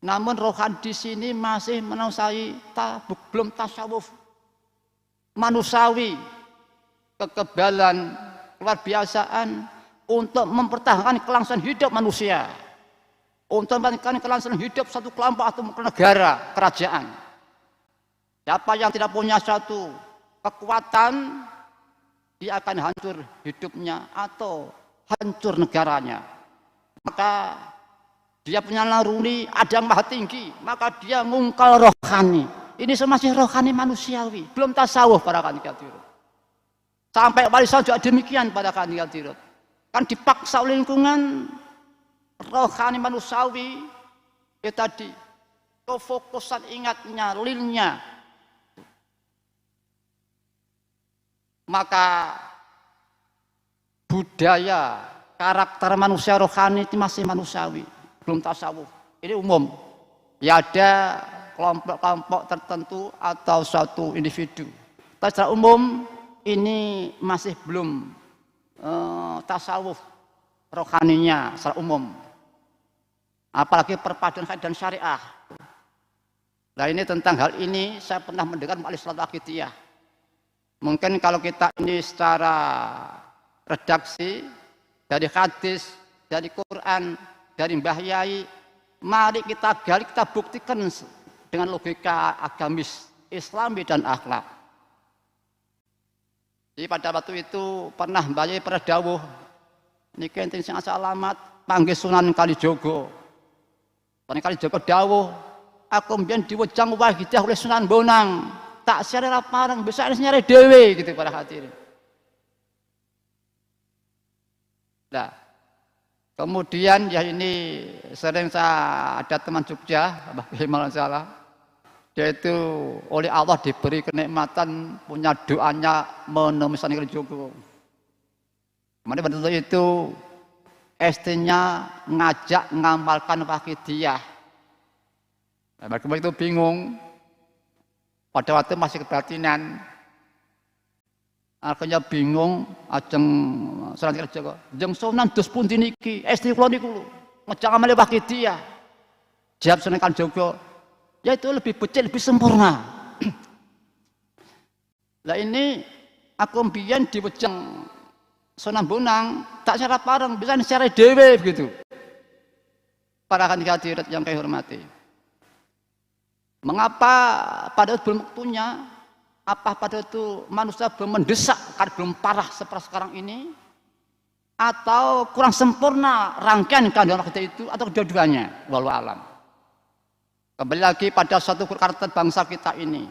Namun rohani di sini masih menusai belum tasawuf manusiawi kekebalan luar biasaan untuk mempertahankan kelangsungan hidup manusia. Untuk mempertahankan kelangsungan hidup satu kelompok atau negara, kerajaan. Siapa yang tidak punya satu kekuatan, dia akan hancur hidupnya atau hancur negaranya. Maka dia punya laruni ada yang maha tinggi, maka dia ngungkal rohani. Ini masih rohani manusiawi, belum tasawuf para hadirin. Sampai warisan juga demikian pada hadirin. Kan dipaksa oleh lingkungan rohani manusiawi itu tadi kefokusan ingatnya lilnya, maka budaya karakter manusia rohani itu masih manusiawi belum tasawuf. Ini umum ya ada kelompok-kelompok tertentu atau suatu individu, tapi secara umum ini masih belum tasawuf rohaninya secara umum, apalagi perpaduan dan syariah. Nah ini tentang hal ini saya pernah mendengar majelis salat akidiyah. Mungkin kalau kita ini secara redaksi dari hadis, dari Quran, dari Mbah Yai, mari kita gali, kita buktikan dengan logika agamis Islami dan akhlak. Jadi pada waktu itu pernah Mbah Yai pernah dawuh niki enten sing asal alamat panggih Sunan Kalijogo. Sunan Kalijogo dawuh, aku mbiyen diwejang wahidah oleh Sunan Bonang. tak siare ra pareng, bisa nyare dhewe gitu para hadirin. Nah, kemudian ya ini sering saya ada teman Jogja, Mbah Himal salah. Dia itu oleh Allah diberi kenikmatan punya doanya menemisani Jogo. Mana betul itu ST-nya ngajak ngamalkan wakidiyah. Nah, mereka itu bingung. Pada waktu masih kebatinan. Akhirnya bingung, ajeng serang kerja. Jeng sonan dus pun diniki, ST kula niku ngajak ngamal wakidiyah. Jawab senengkan Jogo. Ya itu lebih becik, lebih sempurna. Lah ini aku mbiyen diwejeng Sunan Bonang, tak secara pareng, bisa secara dewe begitu. Para hadirat yang kami hormati. Mengapa pada belum waktunya? Apa pada itu manusia belum mendesak karena belum parah seperti sekarang ini? Atau kurang sempurna rangkaian kehidupan kita itu? Atau kedua-duanya? Wallahu alam. Kembali lagi pada satu karakter bangsa kita ini.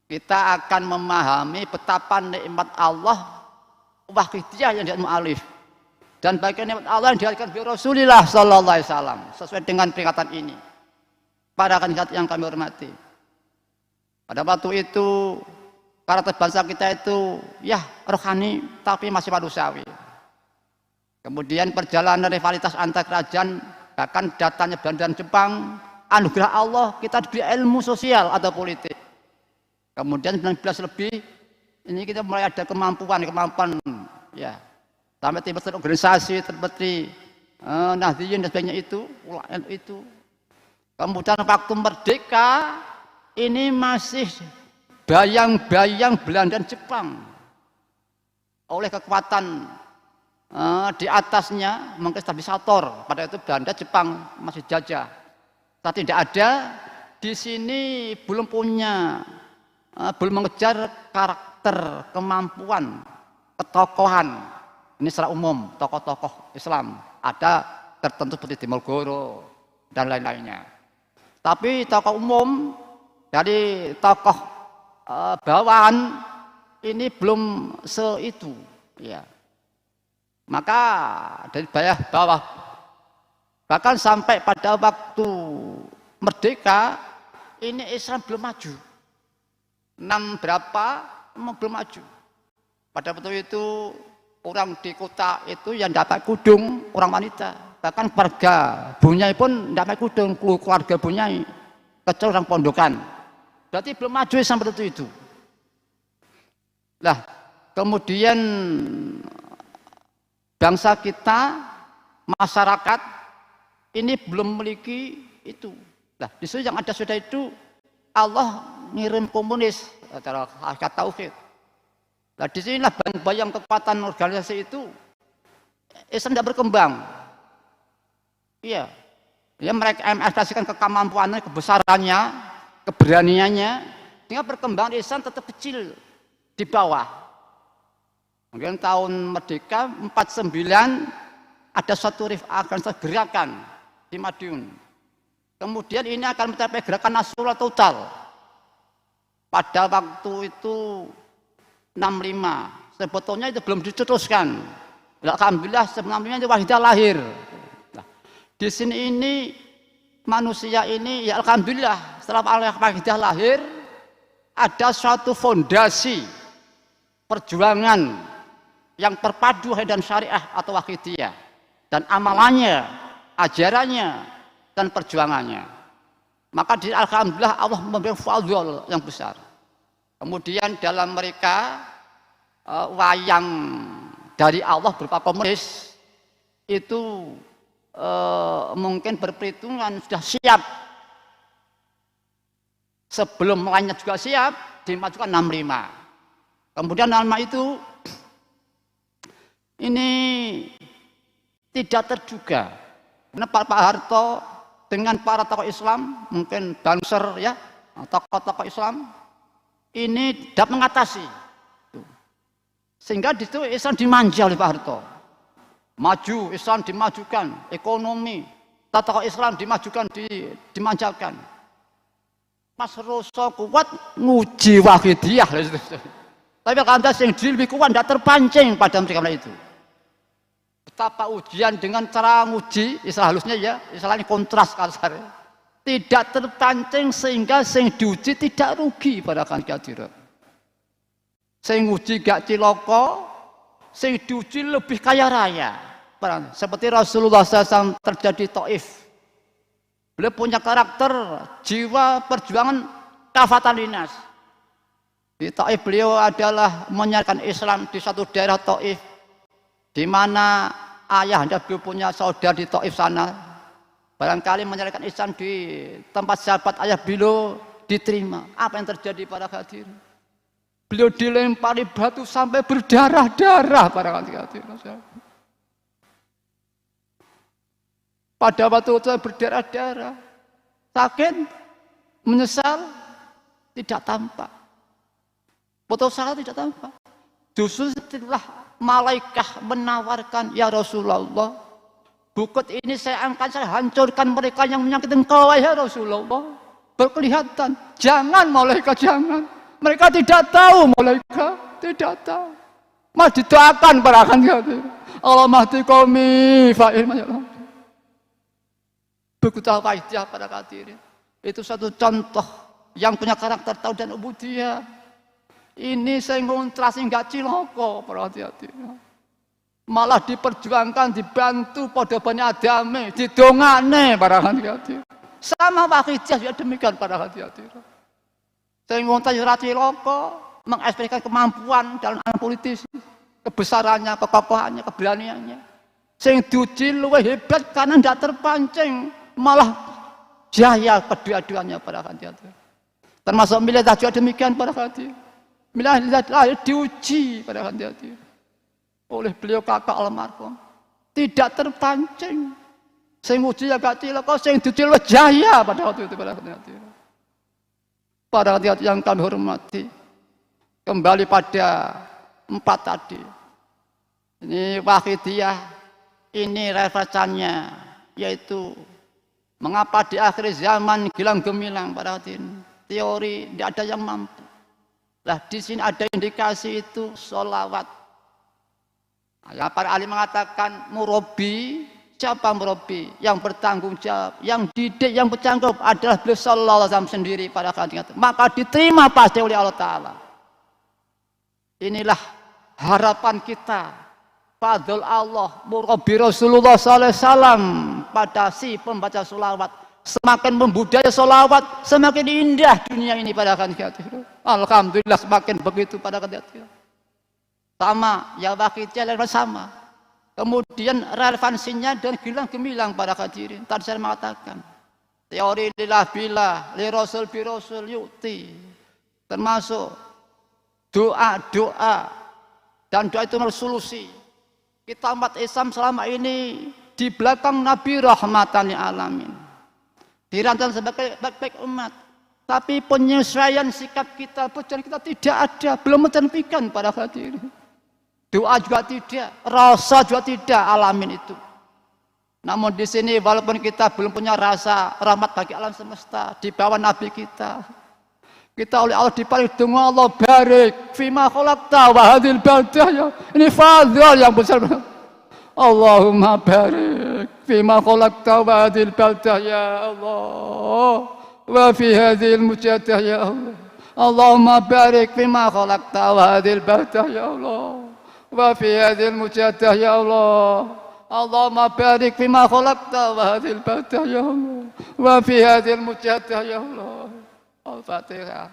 Kita akan memahami betapa nikmat Allah wahidiyah yang diatur mu'alif. Dan bagian nikmat Allah yang dihadirkan bi Rasulillah sallallahu alaihi wasallam sesuai dengan peringatan ini. Para hadirat yang kami hormati. Pada waktu itu karakter bangsa kita itu ya rohani tapi masih manusiawi. Kemudian perjalanan rivalitas antar kerajaan bahkan datanya Belanda dan Jepang, anugerah Allah kita diberi ilmu sosial atau politik. Kemudian 19 lebih ini kita mulai ada kemampuan ya sampai tiba organisasi seperti Nahdliyin dan sebagainya itu. Kemudian waktu merdeka ini masih bayang-bayang Belanda dan Jepang oleh kekuatan di atasnya mungkin stabilisator. Pada itu Belanda Jepang masih jajah. Saat tidak ada di sini belum punya belum mengejar karakter kemampuan ketokohan ini secara umum tokoh-tokoh Islam ada tertentu seperti Diponegoro dan lain-lainnya. Tapi tokoh umum dari tokoh bawahan ini belum seitu ya. Maka dari bawah bahkan sampai pada waktu merdeka ini Islam belum maju. 6 berapa belum maju. Pada waktu itu orang di kota itu yang dapat kudung orang wanita. Bahkan keluarga Bunyai pun dapat kudung keluarga Bunyai kecuali orang pondokan. Berarti belum maju sampai itu. Lah kemudian bangsa kita masyarakat ini belum memiliki itu. Nah, di situ yang ada sudah itu Allah ngirim komunis antara hakikat tauhid. Nah, di sinilah bayang kekuatan organisasi itu Islam tidak berkembang. Iya. Ya mereka mengekspresikan kemampuannya, kebesarannya, keberaniannya, sehingga perkembangan Islam tetap kecil di bawah. Mungkin tahun merdeka 49 ada satu organisasi gerakan di Madiun. Kemudian ini akan mencapai gerakan nasional total. Pada waktu itu 65. Sebetulnya itu belum diteruskan. Alhamdulillah 65 itu Wahidah lahir. Nah, di sini ini manusia ini ya alhamdulillah setelah Wahidah lahir ada suatu fondasi perjuangan yang terpadu dan syariah atau wahidiyah dan amalannya, ajarannya dan perjuangannya. Maka di alhamdulillah Allah memberi fadl yang besar. Kemudian dalam mereka wayang dari Allah berupa komunis itu mungkin berperhitungan sudah siap. Sebelum lainnya juga siap dimajukan 65. Kemudian nama itu ini tidak terduga. Karena Pak Harto dengan para tokoh Islam, mungkin Banser ya, tokoh-tokoh Islam ini dapat mengatasi. Sehingga di situ Islam dimanja oleh Pak Harto. Maju, Islam dimajukan, ekonomi, tokoh Islam dimajukan, dimanjakan. pas rasa kuat nguji wahidiyah. Tapi kalau yang lebih kuat tidak terpancing pada mereka itu. Betapa ujian dengan cara nguji, istilah halusnya ya, istilahnya kontras kasar. Tidak terpancing sehingga sing diuji tidak rugi pada kehadiran. Sing uji gak ciloko, sing diuji lebih kaya raya. Seperti Rasulullah SAW terjadi Taif. Beliau punya karakter jiwa perjuangan kafatan linas. Di Taif beliau adalah menyiarkan Islam di satu daerah Taif, di mana ayah anda beliau punya saudara di Taif sana. Barangkali menyiarkan Islam di tempat sahabat ayah beliau diterima. Apa yang terjadi pada hadirin? Beliau dilempari batu sampai berdarah-darah pada hadirin. Pada waktu itu berdarah-darah, sakit, menyesal, tidak tampak. Putus asa tidak tampak. Justru setelah malaikat menawarkan, ya Rasulullah, bukit ini saya angkat, saya hancurkan mereka yang menyakiti engkau, ya Rasulullah. Berkelihatan, jangan malaikat, jangan. Mereka tidak tahu, malaikat tidak tahu. Mas didoakan para hadirin. Allah mahdi qaumi fa'il masyaallah. Begitu wajah pada hadirin. Itu satu contoh yang punya karakter tauhid dan ubudiyah. Ini saya ngontras enggak ciloko para hadirin. Malah diperjuangkan, dibantu pada banyak adame, didongane para hadirin. Sama wakijah juga demikian para hadirin. Saya ngontras ora ciloko, mengekspresikan kemampuan dalam alam politis, kebesarannya, kekokohannya, keberaniannya. Sing diuji luwih hebat karena tidak terpancing, malah jaya kedua-duanya para hadirin. Termasuk militer juga demikian para hadirin. Militer diuji pada hadirin oleh beliau kakak almarhum, tidak terpancing. Sing uji agak cilaka, sing diuji luwih jaya pada waktu itu para hadirin. Para hadirin yang kami hormati, kembali pada 4 tadi. Ini wahidiyah, ini referensinya, yaitu mengapa di akhir zaman gilang gemilang para hadirin. Teori tidak ada yang mampu. Nah di sini ada indikasi itu sholawat. Ya, para ahli mengatakan murabi, siapa murabi? Yang bertanggung jawab, yang didik, yang bertanggung jawab adalah beliau sallallahu alaihi wasallam sendiri pada hadirin. Maka diterima pasti oleh Allah Ta'ala. Inilah harapan kita. Fadl Allah, murabi Rasulullah sallallahu alaihi wasallam pada si pembaca sholawat. Semakin membudaya sholawat, semakin indah dunia ini pada hadirin. Alhamdulillah semakin begitu pada hadirin. Sama, ya wakidiyah sama. Kemudian relevansinya dan gilang gemilang pada hadirin. Tadi saya mengatakan, teori lillah billah, li rasul bi rasul yu'ti. Termasuk doa-doa, dan doa itu solusi. Kita umat Islam selama ini di belakang Nabi rahmatan lil alamin. Dirancang sebagai baik-baik umat, tapi penyesuaian sikap kita, perjalanan kita tidak ada, belum mencerminkan pada hadirin. Doa juga tidak, rasa juga tidak, alamin itu. Namun di sini walaupun kita belum punya rasa rahmat bagi alam semesta di bawah Nabi kita oleh Allah diparing donga, Allah barik fima khalaqta wa hadhil baldah, ya. Ini fadhil yang besar. Allahumma barik fima khalaqta wa hadhil baldah ya Allah, wa fi hadhil mujaddah ya Allah. Allahumma barik fima khalaqta wa hadhil baldah ya Allah, wa fi hadhil mujaddah ya Allah. Allahumma barik fima khalaqta wa hadhil baldah ya Allah, wa fi hadhil mujaddah ya Allah. Al-Fatihah.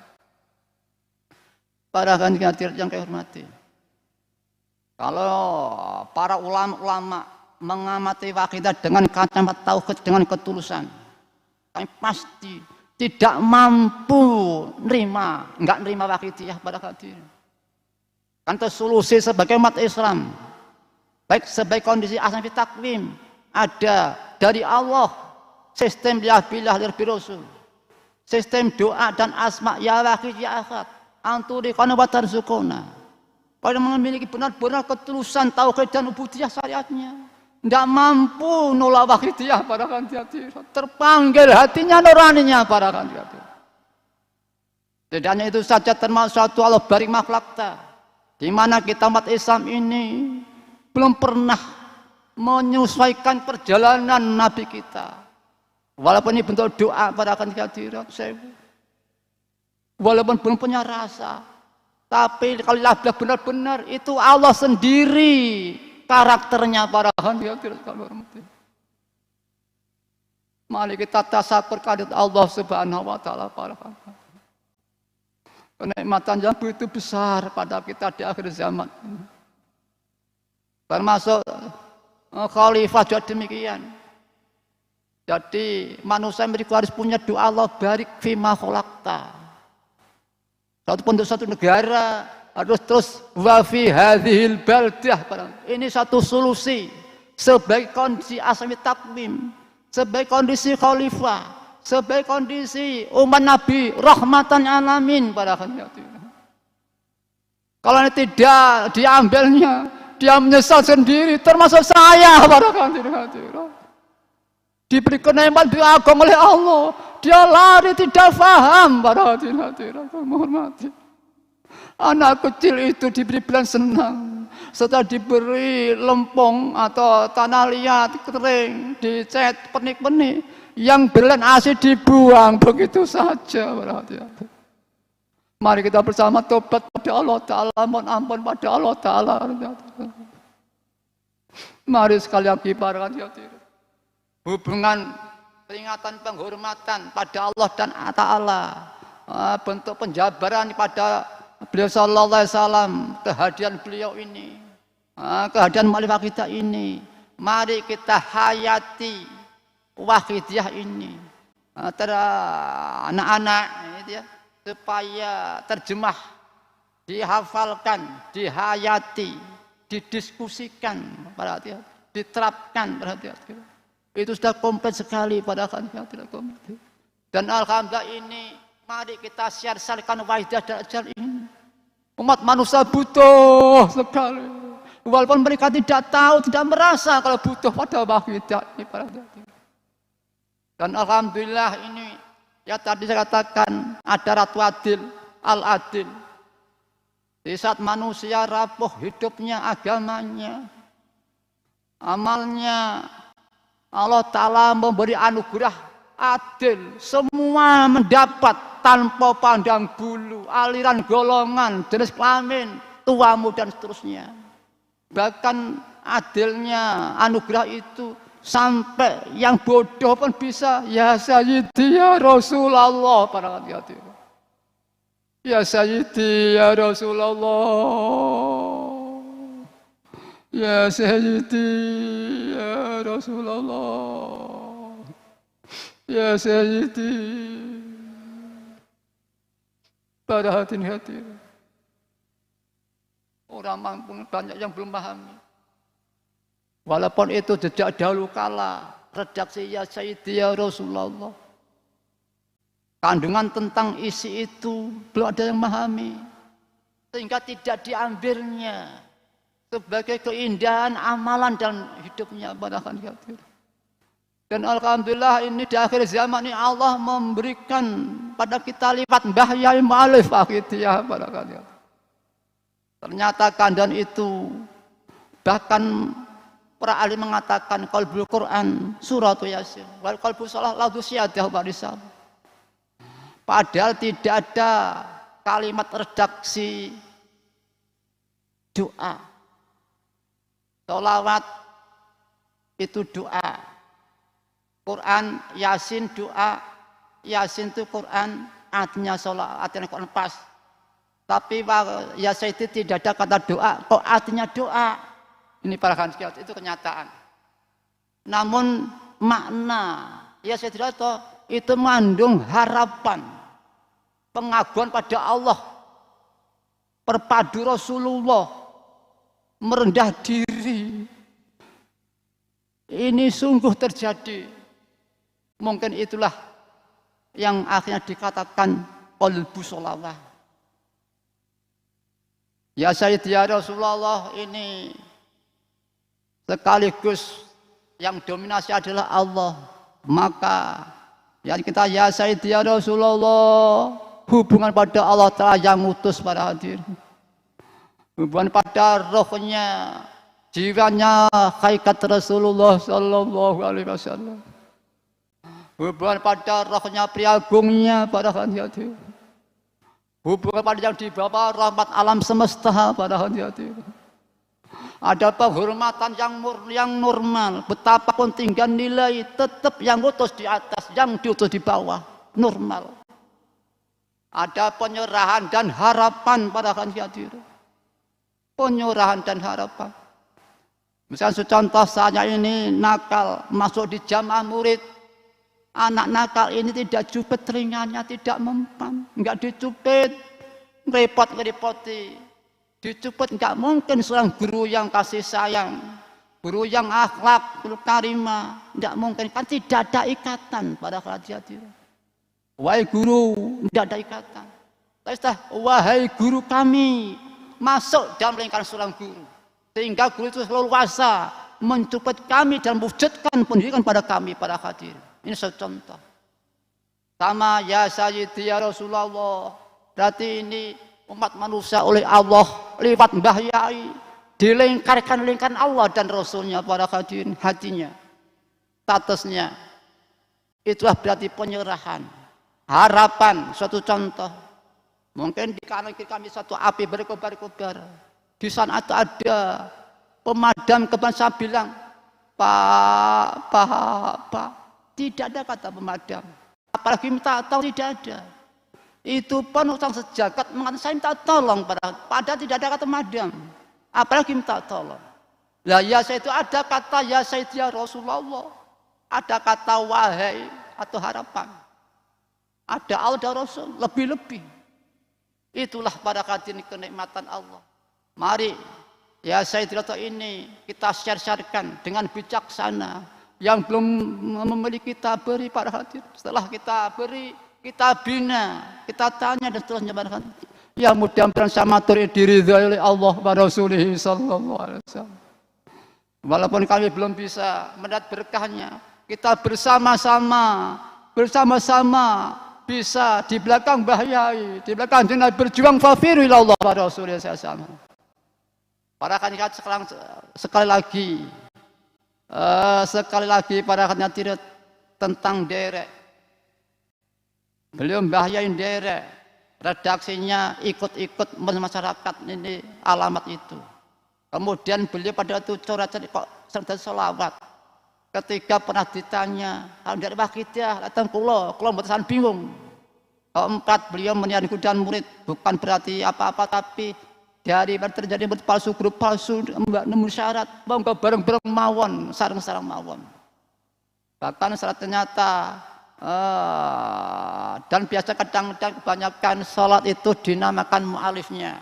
Para hadirin yang kami hormati, kalau para ulama-ulama mengamati waqidah dengan kacamata tauhid dengan ketulusan, kami pasti tidak mampu enggak nerima waqidiyah pada hadirin. Kan solusi sebagai umat Islam, baik sebagai kondisi asal takwim, ada dari Allah sistem ya billah lir rasul, sistem doa dan asma ya waqid ya ahad, anturiqana wa tarzukuna. Kalau memiliki benar-benar ketulusan tauhid dan ubudiyah syariatnya, tidak mampu nolak waqidiyah para hadirin. Terpanggil hatinya nuraninya para hadirin. Setidaknya itu saja termasuk suatu Allah barik makhlukta, di mana kita umat Islam ini belum pernah menyesuaikan perjalanan Nabi kita. Walaupun ini bentuk doa pada akan kehadiran sewu. Walaupun belum punya rasa, tapi kalau benar-benar itu Allah sendiri karakternya para hadirin sekalian. Mari kita tasakur kehadirat Allah Subhanahu wa taala para hadirin. Kenikmatan yang begitu besar pada kita di akhir zaman ini. Termasuk khalifah juga demikian. Jadi manusia harus punya doa Allah barik fima khalaqta. Satu penduduk satu negara harus terus wa fi hadhil baldah. Ini satu solusi sebagai kondisi asmi takmim, sebagai kondisi khalifah, sebagai kondisi umat Nabi rahmatan alamin pada hadirin. Kalau ini tidak diambilnya, dia menyesal sendiri, termasuk saya para hadirin. Diberi kenikmatan diagung oleh Allah, dia lari tidak paham para hadirin menghormati. Anak kecil itu diberi bulan senang, setelah diberi lempung atau tanah liat kering, dicet pernik-pernik, yang belen asih dibuang begitu saja para hadirin. Mari kita bersama tobat pada Allah Ta'ala, mohon ampun pada Allah Ta'ala. Mari sekali lagi para hadirin, hubungan peringatan penghormatan pada Allah dan Ta'ala, bentuk penjabaran pada beliau sallallahu alaihi wasallam, kehadiran beliau ini, kehadiran makrifat kita ini. Mari kita hayati wahidiyah ini antara anak-anak ya, supaya terjemah, dihafalkan, dihayati, didiskusikan, diterapkan. Itu sudah komplit sekali pada akhirnya tidak komplit. Dan alhamdulillah ini mari kita share-sharekan waidah dajjal ini. Umat manusia butuh sekali. Walaupun mereka tidak tahu, tidak merasa kalau butuh pada waidah ini para hadirin. Dan alhamdulillah ini ya tadi saya katakan ada Ratu Adil, Al-Adil. Di saat manusia rapuh hidupnya, agamanya, amalnya, Allah Ta'ala memberi anugerah adil, semua mendapat tanpa pandang bulu, aliran golongan, jenis kelamin, tua muda dan seterusnya. Bahkan adilnya anugerah itu sampai yang bodoh pun bisa ya Sayyidi ya Rasulullah para hadirin. Ya Sayyidi ya Rasulullah. Ya Sayyidi ya Rasulullah, ya Sayyidi. Pada hati-hati orang mampu banyak yang belum pahami. Walaupun itu sejak dahulu kala redaksi ya Sayyidi ya Rasulullah, kandungan tentang isi itu belum ada yang memahami, sehingga tidak diambilnya sebagai keindahan amalan dan hidupnya pada hadirin. Dan alhamdulillah ini di akhir zaman ini Allah memberikan pada kita lipat bahyai ma'alif akhidiyah pada hadirin. Ternyata kandungan itu bahkan para ahli mengatakan qalbul Quran surat Yasin wal qalbu shalah la tusiyadah barisal. Padahal tidak ada kalimat redaksi doa. Sholawat itu doa, Quran, Yasin doa, Yasin itu Quran, artinya sholat, artinya Quran pas. Tapi Yasin itu tidak ada kata doa, kok artinya doa. Ini para hadirin itu kenyataan. Namun makna Yasin itu mengandung harapan, pengaguan pada Allah, perpadu Rasulullah, merendah diri. Ini sungguh terjadi. Mungkin itulah yang akhirnya dikatakan qalbu sholawah. Ya Sayyidi ya Rasulullah ini sekaligus yang dominasi adalah Allah. Maka yang kita ya Sayyidi ya Rasulullah, hubungan pada Allah Ta'ala yang mutus para hadir, hubungan pada rohnya, jiwanya hakikat Rasulullah Sallallahu Alaihi Wasallam, hubungan pada rohnya priagungnya para hadir, hubungan pada yang di bawah rahmat alam semesta para hadir. Ada penghormatan yang normal, betapapun tinggal nilai tetap yang utus di atas, yang diutus di bawah, normal. Ada penyerahan dan harapan pada hadir, penyerahan dan harapan. Misalnya contoh saya ini nakal masuk di jamaah murid, anak nakal ini tidak cupet telingannya, tidak mempan, enggak dicupet, repot-repoti. Dicupet enggak mungkin seorang guru yang kasih sayang, guru yang akhlak, guru karimah, enggak mungkin, kan tidak ada ikatan pada hadir. Wahai guru, tidak ada ikatan. Wahai guru kami, masuk dalam lingkaran seorang guru, sehingga guru itu leluasa mencupet kami dan mewujudkan pendidikan pada kami, pada hadir. Ini satu contoh. Sama ya Sayyidi ya Rasulullah, berarti ini umat manusia oleh Allah lewat Mbah Yai dilingkarkan lingkaran Allah dan Rasulnya pada hadirin, hatinya, statusnya. Itulah berarti penyerahan, harapan. Suatu contoh, mungkin di kanan kiri kami satu api berkobar-kobar, di sana itu ada pemadam kebakaran. Saya bilang Pak, tidak ada kata pemadam, apalagi minta tahu, tidak ada. Itu pun utang sejagat mengatakan saya minta tolong, padahal tidak ada kata madam, apalagi minta tolong. Lah ya saya itu ada kata ya Sayyidi ya Rasulullah, ada kata wahai atau harapan, ada Allah dan Rasul, lebih-lebih. Itulah pada hadirin kenikmatan Allah. Mari ya Sayyidi ini kita share-sharekan dengan bijaksana. Yang belum memiliki kita beri para hadirin, setelah kita beri, kita bina, kita tanya dan seterusnya. Ya mudah-mudahan sama diridhai oleh Allah wa Rasulih sallallahu alaihi wasallam. Walaupun kami belum bisa melihat berkahnya, kita bersama-sama bisa di belakang Mbah Yai, di belakang jenazah berjuang fafiru ilallah wa Rasulih sallallahu alaihi wasallam. Para kandidat sekali lagi para hadirin tentang derek. Beliau Mbah Yai derek, redaksinya ikut-ikut masyarakat ini alamat itu. Kemudian beliau pada itu coret-coret kok serta selawat. Ketika pernah ditanya, kalau dari Wakidah datang kulo betusan bingung. Keempat, beliau menjadi dan murid, bukan berarti apa-apa, tapi dari terjadi palsu, grup palsu, nemu syarat, bangga bareng-bareng mawon, sarang-sarang mawon. Bahkan syarat ternyata dan biasa kadang-kadang kebanyakan sholat itu dinamakan mu'alifnya.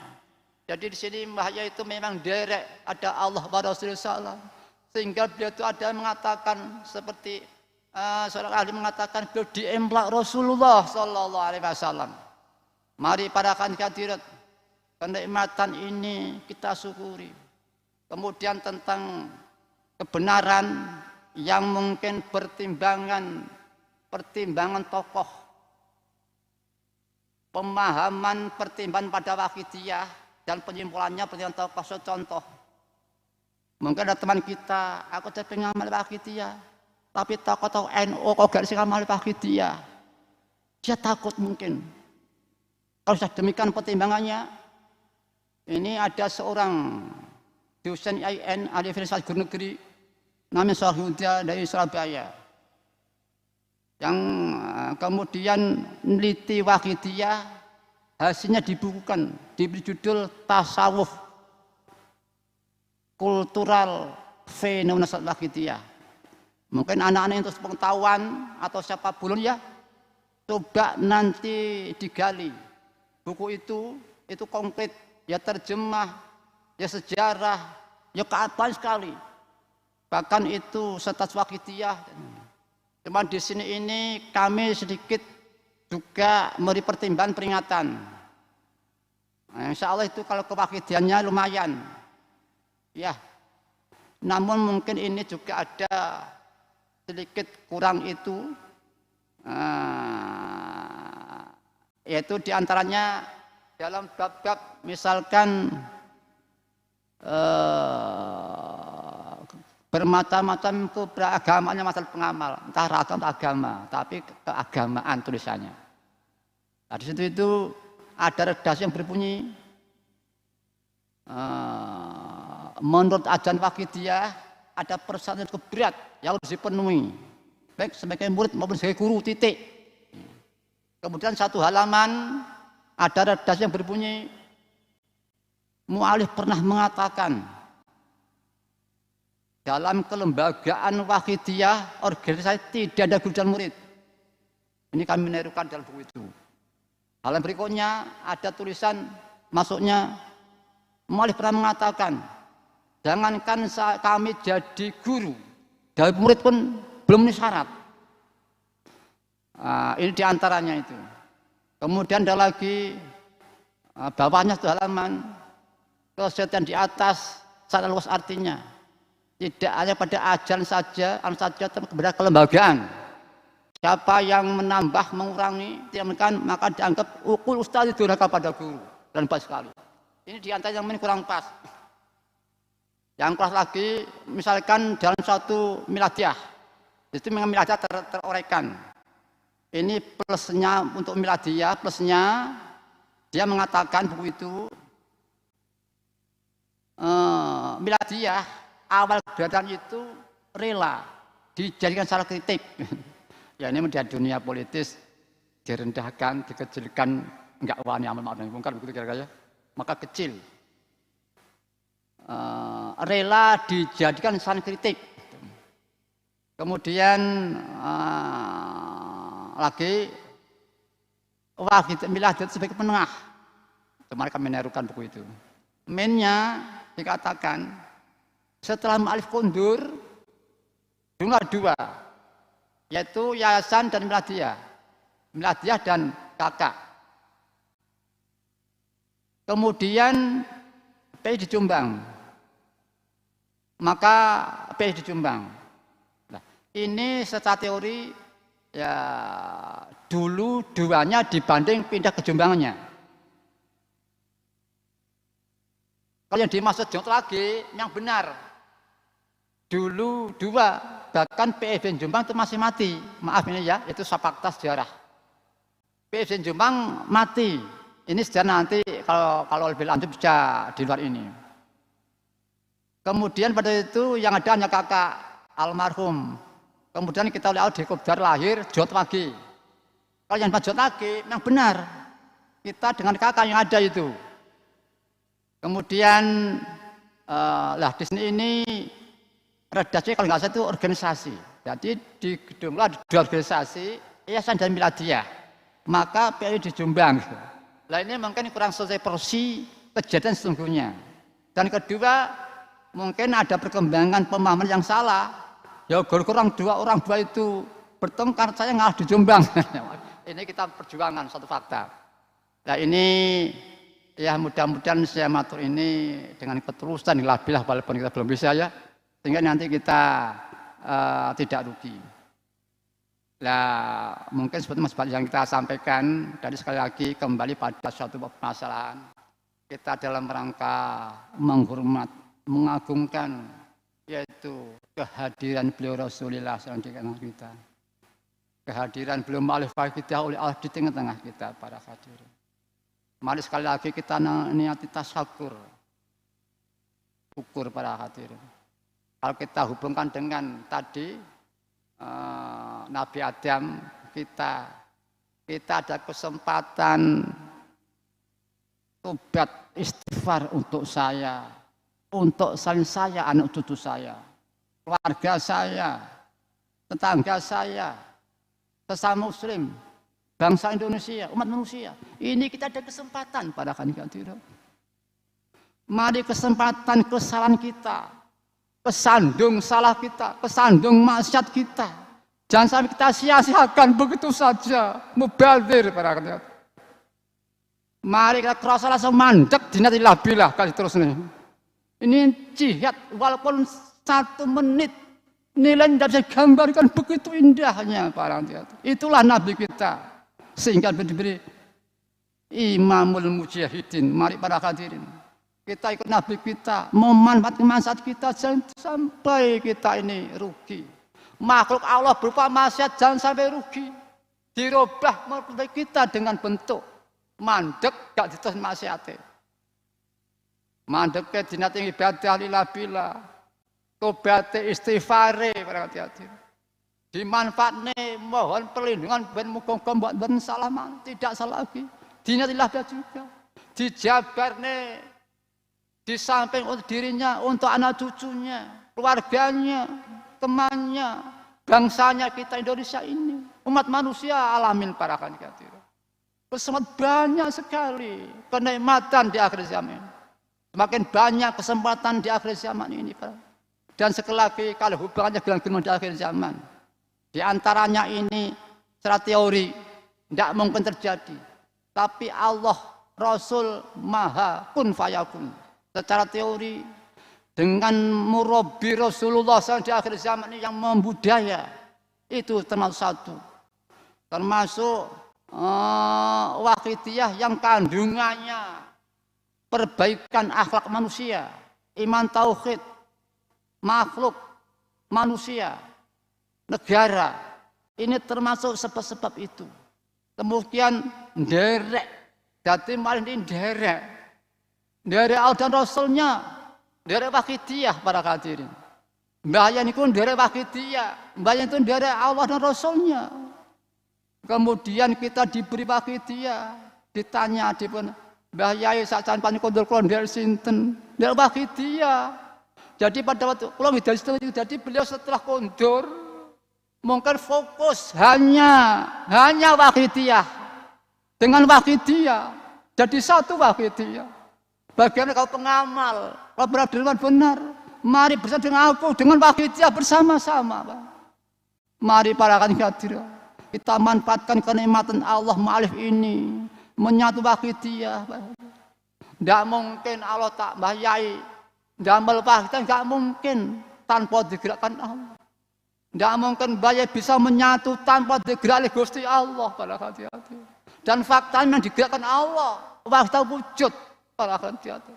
Jadi di sini Mbah Yai itu memang derek, ada Allah wa Rasulullah SAW, sehingga beliau itu ada yang mengatakan seperti seorang ahli mengatakan beliau diemplak Rasulullah Sallallahu Alaihi Wasallam. Mari para hadirat, kenikmatan ini kita syukuri. Kemudian tentang kebenaran yang mungkin pertimbangan tokoh, pemahaman pertimbangan pada Wahidiyah dan penyimpulannya pertimbangan tokoh. Contoh, mungkin ada teman kita, aku jadi pengamal Wahidiyah, tapi tokoh NU kok gak sih ngamal Wahidiyah, dia takut mungkin. Kalau sudah demikian pertimbangannya, ini ada seorang dosen IAIN ahli filsafat guru negeri namanya Syarhuda dari Surabaya, yang kemudian meneliti Wahidiyah, hasilnya dibukukan, diberi judul Tasawuf Kultural Fenomena Wahidiyah. Mungkin anak-anak yang terus pengetahuan atau siapa pun ya, coba nanti digali buku itu konkret, ya terjemah, ya sejarah, ya keabsahan sekali. Bahkan itu status Wahidiyah. Cuma di sini ini kami sedikit juga memberi pertimbangan peringatan. Nah, insya Allah itu kalau kewahidiannya lumayan, ya. Namun mungkin ini juga ada sedikit kurang itu. Yaitu diantaranya dalam bab-bab misalkan bermacam-macam keberagamannya masalah pengamal, entah ragam agama, tapi keagamaan tulisannya. Nah, di situ itu ada redaksi yang berbunyi menurut ajaran Waqidiyah ada persyaratan cukup berat yang harus dipenuhi, baik sebagai murid maupun sebagai guru, titik. Kemudian satu halaman ada redaksi yang berbunyi mu'alif pernah mengatakan dalam kelembagaan Waqidiyah organisasi tidak ada guru dan murid. Ini kami menirukan dalam buku itu. Halaman berikutnya ada tulisan masuknya mu'alif pernah mengatakan jangankan kami jadi guru, dari murid pun belum ini syarat. Ini diantaranya itu. Kemudian ada lagi bawahnya satu halaman kesehatan di atas sangat luas artinya. Tidak hanya pada ajaran saja, tapi kepada kelembagaan. Siapa yang menambah, mengurangi, tidak maka dianggap ukul ustadz durhaka pada guru dan baik sekali. Ini diantaranya yang kurang pas. Yang kelas lagi, misalkan dalam satu miladiyah, itu memang miladiyah teroraikan. Ini plusnya untuk miladiyah, plusnya dia mengatakan buku itu miladiyah awal keberadaan itu rela dijadikan salah kritik. Ya ini menjadi dunia politis direndahkan, dikecilkan, enggak wani amal ma'ruf nahi munkar begitu kira-kira. Maka kecil. Rela dijadikan salah kritik. Kemudian lagi miladiyah sebagai penengah. Mereka menerukan buku itu. Mainnya dikatakan setelah mu'alif kondur jumlah dua, yaitu yayasan dan miladiyah dan kakak. Kemudian PI di Jombang, maka PI di Jombang. Nah, ini secara teori ya dulu duanya dibanding pindah ke Jombangnya. Kalau yang dimaksud Jombang lagi yang benar. Dulu dua, bahkan PIB Jombang itu masih mati. Maaf ini ya, itu fakta sejarah. PIB Jombang mati. Ini sejarah nanti kalau lebih lanjut bisa di luar ini. Kemudian pada itu yang ada hanya kakak almarhum. Kemudian kita lihat di Kopdar lahir Jot lagi. Kalau yang Jot lagi, yang benar. Kita dengan kakak yang ada itu. Kemudian di sini ini redaksi kalau nggak salah itu organisasi. Jadi di gedung lah di organisasi yayasan dan miladiyah. Maka PI di Jombang. Nah ini mungkin kurang selesai porsi kejadian sesungguhnya. Dan kedua mungkin ada perkembangan pemahaman yang salah. Ya kurang dua orang dua itu bertengkar saya ngalah di Jombang. Ini kita perjuangan satu fakta. Nah ini ya mudah-mudahan saya matur ini dengan ketulusan ilabilah walaupun kita belum bisa ya. Sehingga nanti kita tidak rugi. Nah, mungkin seperti yang kita sampaikan, dari sekali lagi kembali pada suatu permasalahan. Kita dalam rangka menghormat, mengagungkan, yaitu kehadiran beliau Rasulullah SAW kita. Kehadiran beliau mu'alif kita oleh Allah di tengah-tengah kita para hadirin. Mari sekali lagi kita niati tasyakur. Syukur para hadirin. Kalau kita hubungkan dengan tadi Nabi Adam kita ada kesempatan tobat istighfar untuk saya, untuk saya, anak cucu saya, keluarga saya, tetangga saya, sesama muslim, bangsa Indonesia, umat manusia. Ini kita ada kesempatan pada hadirin. Mari kesempatan kesalahan kita, kesandung salah kita, kesandung maksiat kita. Jangan sampai kita sia-siakan begitu saja, mubadzir para hadirin. Mari kita kerasa langsung mandek dinatilah bilah kali terus nih. Ini jihad walaupun 1 menit nilai tidak bisa gambarkan begitu indahnya para hadirin. Itulah Nabi kita sehingga diberi Imamul Mujahidin. Mari para hadirin, kita ikut Nabi kita, memanfaatkan manfaat kita jangan sampai kita ini rugi. Makhluk Allah berupa maksiat jangan sampai rugi. Dirubah makhluk kita dengan bentuk mandek gak diterus maksiate. Mandek ke dinat ibadah lillah, tobat istighfare para hati-hati. Dimanfaatne mohon perlindungan ben muga-muga mboten salaman, tidak salah lagi. Dinat ibadah juga. Dijabarne di samping untuk dirinya, untuk anak cucunya, keluarganya, temannya, bangsanya kita Indonesia ini, umat manusia alamin para hadirin. Sangat banyak sekali kenikmatan di akhir zaman. Semakin banyak kesempatan di akhir zaman ini, Pak. Dan sekali lagi kalau hubungannya dengan di akhir zaman, di antaranya ini secara teori tidak mungkin terjadi. Tapi Allah, Rasul, Maha Kun Fayakun. Secara teori dengan murabi Rasulullah SAW di akhir zaman ini yang membudaya, itu termasuk satu. Termasuk Waqidiyah yang kandungannya perbaikan akhlak manusia, iman tauhid, makhluk, manusia, negara. Ini termasuk sebab-sebab itu. Kemudian derek, dadi malah ini derek Allah dan Rasulnya, derek Waqidiyah para hadirin. Mbahyan itu derek Waqidiyah, mbahyan itu derek Allah dan Rasulnya. Kemudian kita diberi Waqidiyah, ditanya di pun Mbah Yai sajan panikondol kula ndher sinten? Ndher Waqidiyah. Jadi pada waktu kula ngidal itu jadi beliau setelah kondur mungkin fokus hanya Waqidiyah. Dengan Waqidiyah jadi satu Waqidiyah. Bagaimana kau pengamal, kau beragama benar, mari bersama dengan aku dengan Waqidiyah bersama-sama, Pak. Mari para hadirin, kita manfaatkan kenikmatan Allah ma'alif ini, menyatu Waqidiyah. Tidak mungkin Allah tak Mbah Yai damel Waqidiyah, tidak mungkin tanpa digerakkan Allah. Tidak mungkin Mbah Yai bisa menyatu tanpa digerakkan Gusti Allah para hati-hati. Dan faktanya digerakkan Allah, Waqidiyah wujud para hati-hati.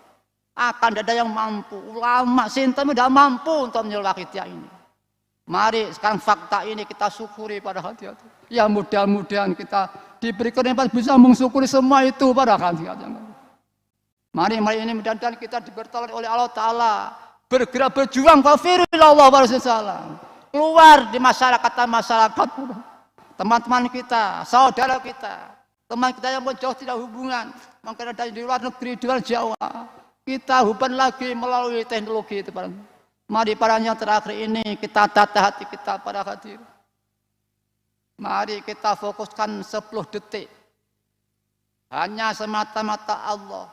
Akan ada yang mampu, ulama sinten tidak mampu untuk menyelesaikan Waqidiyah ini. Mari sekarang fakta ini kita syukuri pada hati-hati. Ya mudah-mudahan kita diberi kenikmatan bisa mensyukuri semua itu pada hati-hati. Mari ini mudah-mudahan kita dibertolak oleh Allah Ta'ala. Bergerak berjuang kafirullah wabarakatuh. Keluar di masyarakat. Teman-teman kita, saudara kita. Teman kita yang jauh tidak hubungan. Mungkin ada di luar negeri, di luar Jawa. Kita hubungan lagi melalui teknologi itu. Mari para yang terakhir ini kita tata hati kita pada hadir. Mari kita fokuskan 10 detik. Hanya semata-mata Allah.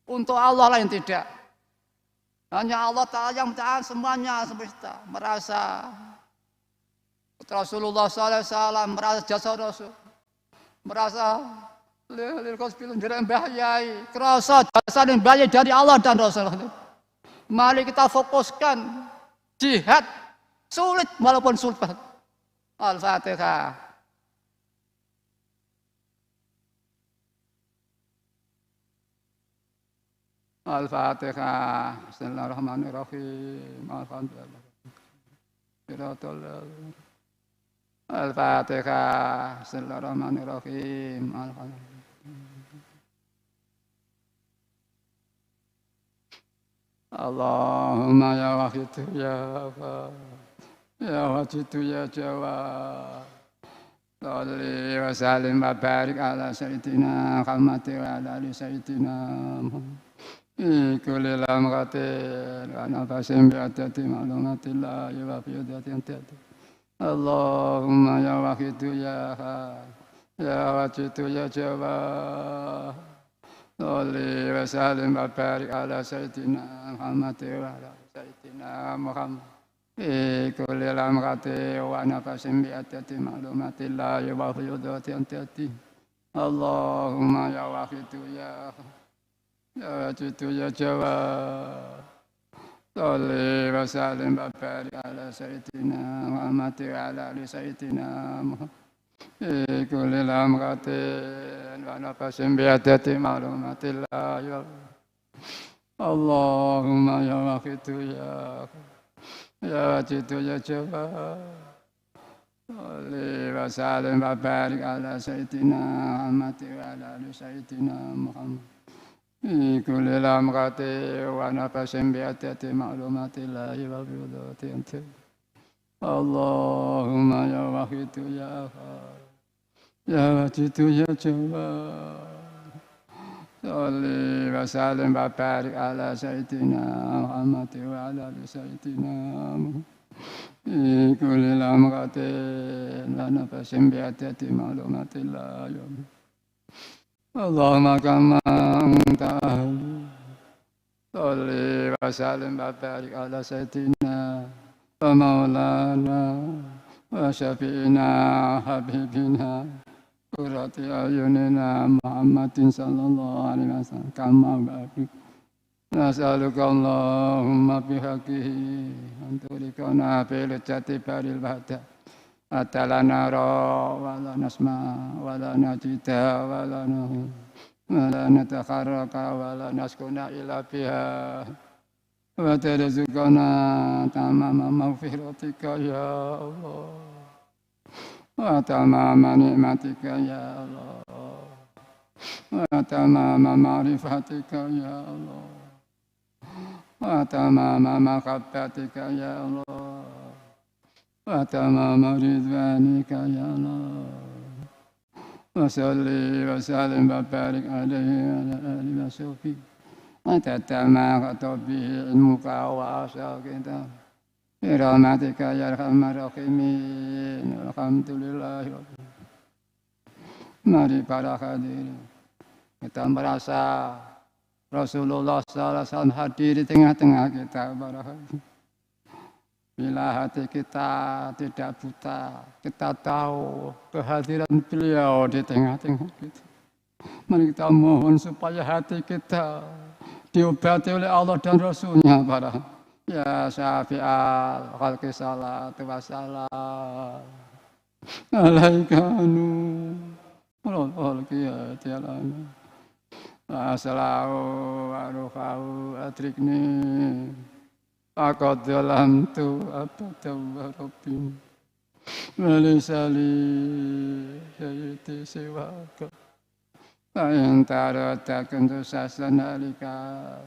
Untuk Allah lain tidak. Hanya Allah Ta'ala yang menciptakan semuanya semesta. Merasa Rasulullah SAW, merasa jasa Rasul. Merasa Mbah Yai. Kerasa jasa dan Mbah Yai dari Allah dan Rasul. Mari kita fokuskan jihad sulit walaupun sulit. Al-Fatihah. Al-Fatihah. Bismillahirrahmanirrahim. Al-Fatihah. Bismillahirrahmanirrahim. Al-Fatihah. Allahumma ya wahidu ya wafad, ya wajidu ya jawad. Salli wa sallim wa barik ala sayyidina Muhammad wa ala ali sayyidina Muhammad. Kulil amratin wa nafasim bi'adati ma'lumatillah wa bi'adati antiyati. Allahumma ya wahidu ya wafad, ya wajidu ya jawad. Salli wa sallim wa barik ala sayyidina Muhammad wa ala sayyidina Muhammad. Kulil amrati wa nafasim bi'adati ma'lumatillah wa bi'adati antiyati. Allahumma ya wahidu ya wajidu ya jawad. Salli wa sallim wa barik ala sayyidina Muhammad wa ala ali sayyidina Muhammad. kulil amratin wa nafasin biadati ma'lumatillah ya Allahumma ya waqitu ya jitu ya jawab Ali wa salim wa barik ala sayyidina Muhammad wa ala ali sayyidina Muhammad kulil amratin wa nafasin biadati ma'lumatillah wa biudati anta Allahumma ya waqitu ya jitu ya jawab Salli wa sallim wa barik ala sayyidina Muhammad wa ala ali sayyidina Muhammad kulil amratin wa nafasin bi'adati ma'lumatillah Allahumma kama anta Salli wa sallim wa barik ala sayyidina wa maulana wa syafi'ina habibina Qurrati ayunina Muhammadin sallallahu alaihi wasallam kama ba'du Nas'aluka Allahumma bihaqqihi anturikana bil jati baril bada atalana ra wa la nasma wa la najida wa la natakharraka wa la naskuna ila biha wa tarzuqana tamama maghfiratika ya Allah wa tamama ni'matika ya Allah wa tamama ma'rifatika ya Allah wa tamama mahabbatika ya Allah wa tamama ridwanika ya Allah wa salli wa sallim wa barik alaihi wa ala alihi wa sahbihi wa tatama khatabihi ilmuka wa asyakinta Birahmatika ya arhamar rahimin. Alhamdulillah. Mari para hadirin, kita merasa Rasulullah SAW hadir di tengah-tengah kita. Bila hati kita tidak buta, kita tahu kehadiran beliau di tengah-tengah kita. Mari kita mohon supaya hati kita diobati oleh Allah dan Rasulnya para Ya syafi'al khalqi salatu wassalam alaika anu khalqi tialana assalamu arufahu atrikni aqaddalam tu abadaw rabbin walisali sayyidi siwaka Ayantara takuntu sasanalika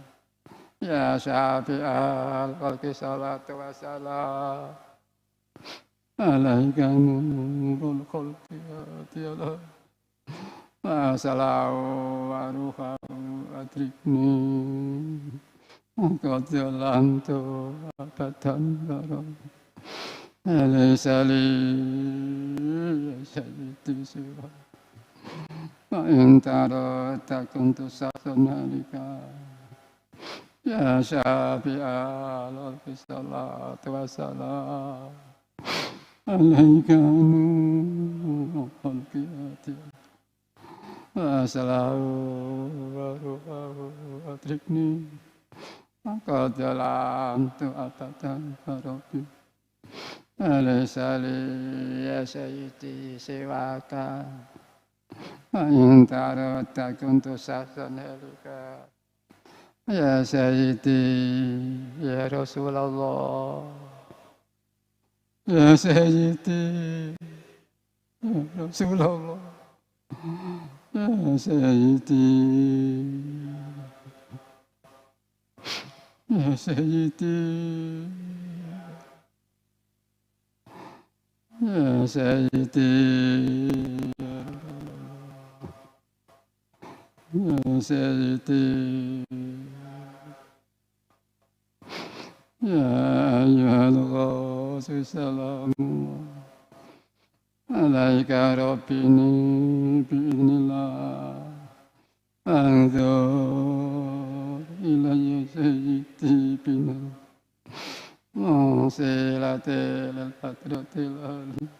Ya syafi'al khalqi salatu wassalam alaika nurul khalqi tiala assalamu arufahu atrikni qaddalam tu abadan baram alaisali sayyidi siwa Intaro takuntu sasanalika Ya syafi'al salatu wassalam alaika nurul khalqi assalamu arufahu atrikni qaddalam tu abadan baram alaisali ya sayyidi siwaka Intaro takuntu sasanalika Ya Sayyidi, Ya Rasulullah Ya Sayyidi, Ya Rasulullah Ya Sayyidi Ya Sayyidi Ya Sayyidi Ya Sayyidi Ya ayyuhal ghaus salamu alaika rabbini bi'inillah anzur ilayya sayyidi bina masilatil al-fatratil alim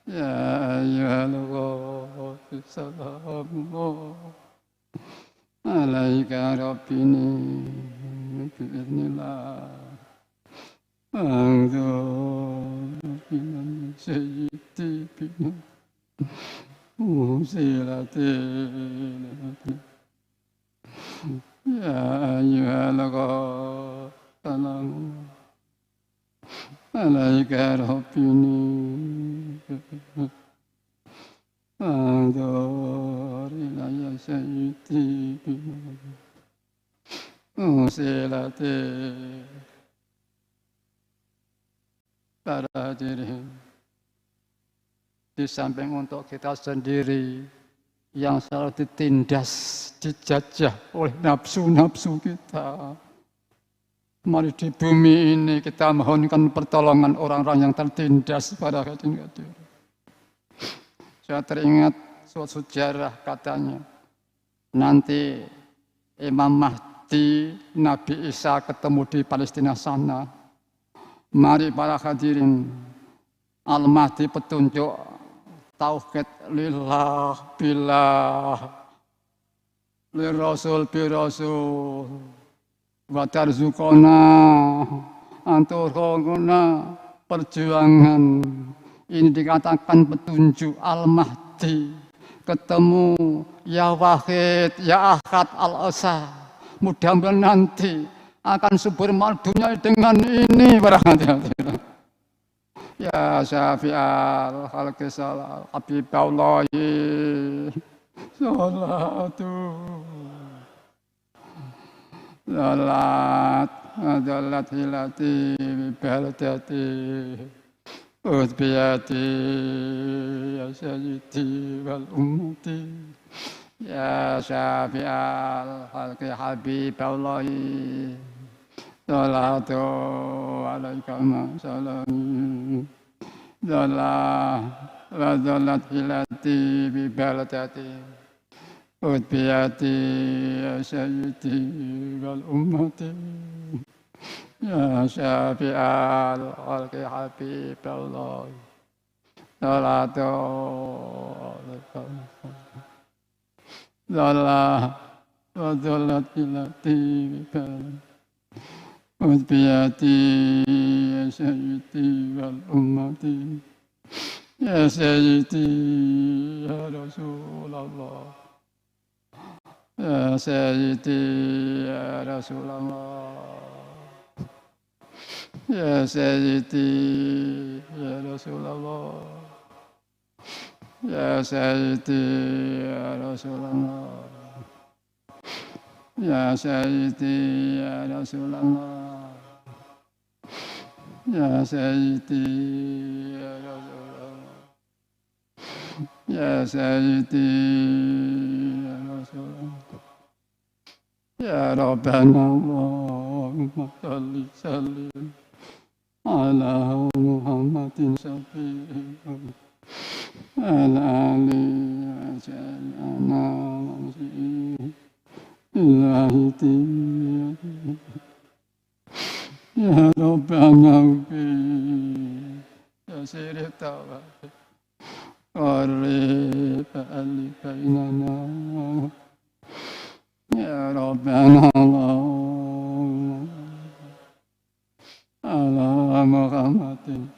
Ya ayyuhal ghaus salamu alaika rabbini bi'inillah anzur ilayya sayyidi bina وسيلتي يا أيها الغالب عليك ربني انظر إلي سيدي وسيلتي pada diri. Di samping untuk kita sendiri yang selalu ditindas, dijajah oleh nafsu-nafsu kita. Mari di bumi ini kita mohonkan pertolongan orang-orang yang tertindas pada hati-hati. Saya teringat suatu sejarah katanya, nanti Imam Mahdi, Nabi Isa ketemu di Palestina sana. Mari para hadirin, Al-Mahdi petunjuk tauhid lillah billah lirrasul birasul wa tarzuqona anturuna perjuangan. Ini dikatakan petunjuk Al-Mahdi ketemu ya Wahid ya Ahad Al-Esa. Mudah-mudahan nanti akan subur madunya dengan ini para hati-hati. Ya syafi'al khalqi salat habiballahi salatu salat adalat hilati bibaldati udbiyati ya sayyidi wal ummati ya syafi'al khalqi habiballahi salatu alaika salam dalah wadalat hilati bibalatati udbiyati ya sayyidi wal ummati ya syafi'al khalqi habiballah salatu alaika dalah wadalat hilati bibalatati udbiyati ya sayyidi wal ummati ya sayyidi ya Rasulullah ya sayyidi ya Rasulullah ya sayyidi ya Rasulullah ya sayyidi ya Rasulullah ya sayyidi ya Rasulullah ya sayyidi ya Rasulullah ya sayyidi ya Rasulullah ya Rabbana Allahumma salli sallim ala Muhammadin syafi'in ala alihi wa sallam Ilahi ya Rabbana ya sirri tawab qarib alif bainana ya Rabbana ala Muhammadin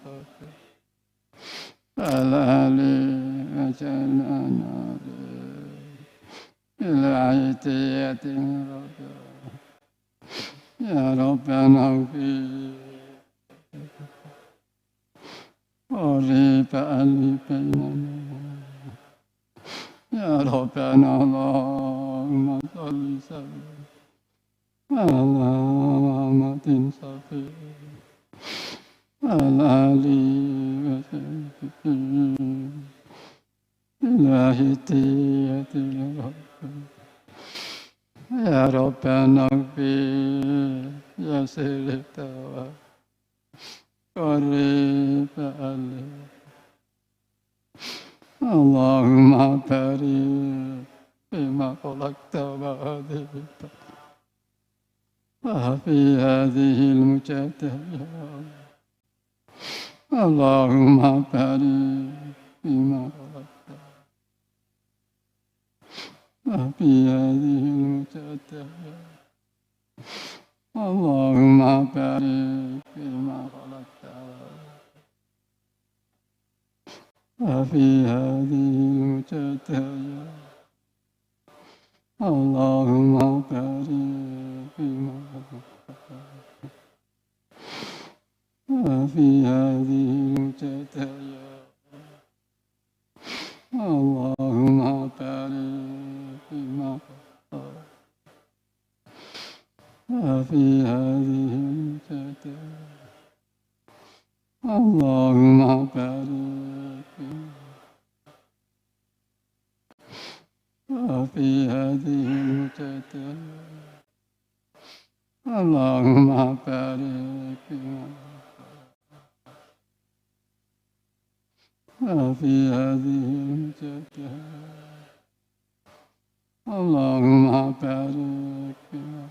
ala alihi wa sallam Ilahi ya Rabbana qarib alif bainana ya Rabbana Allahumma salli sallim ala Muhammadin syafi'in ala alihi wa sahbihi Ilahi tiyati ya Rabbana ya sirri tawab qarib alif Allahumma barik bima khalaqta wa hadita wa fi hadhihi al-mujadala Allahumma barik bima khalaqta wa fi hadhihi al-mujadala Allahumma barik bima khalaqta وفي هذه المجتهية اللهم بارك فيما وفي هذه المجتهية اللهم بارك فيما وفي هذه المجتهية اللهم بارك فيما وفي هذه المجتهية اللهم بارك فيما وفي هذه المجتهية اللهم بارك فيما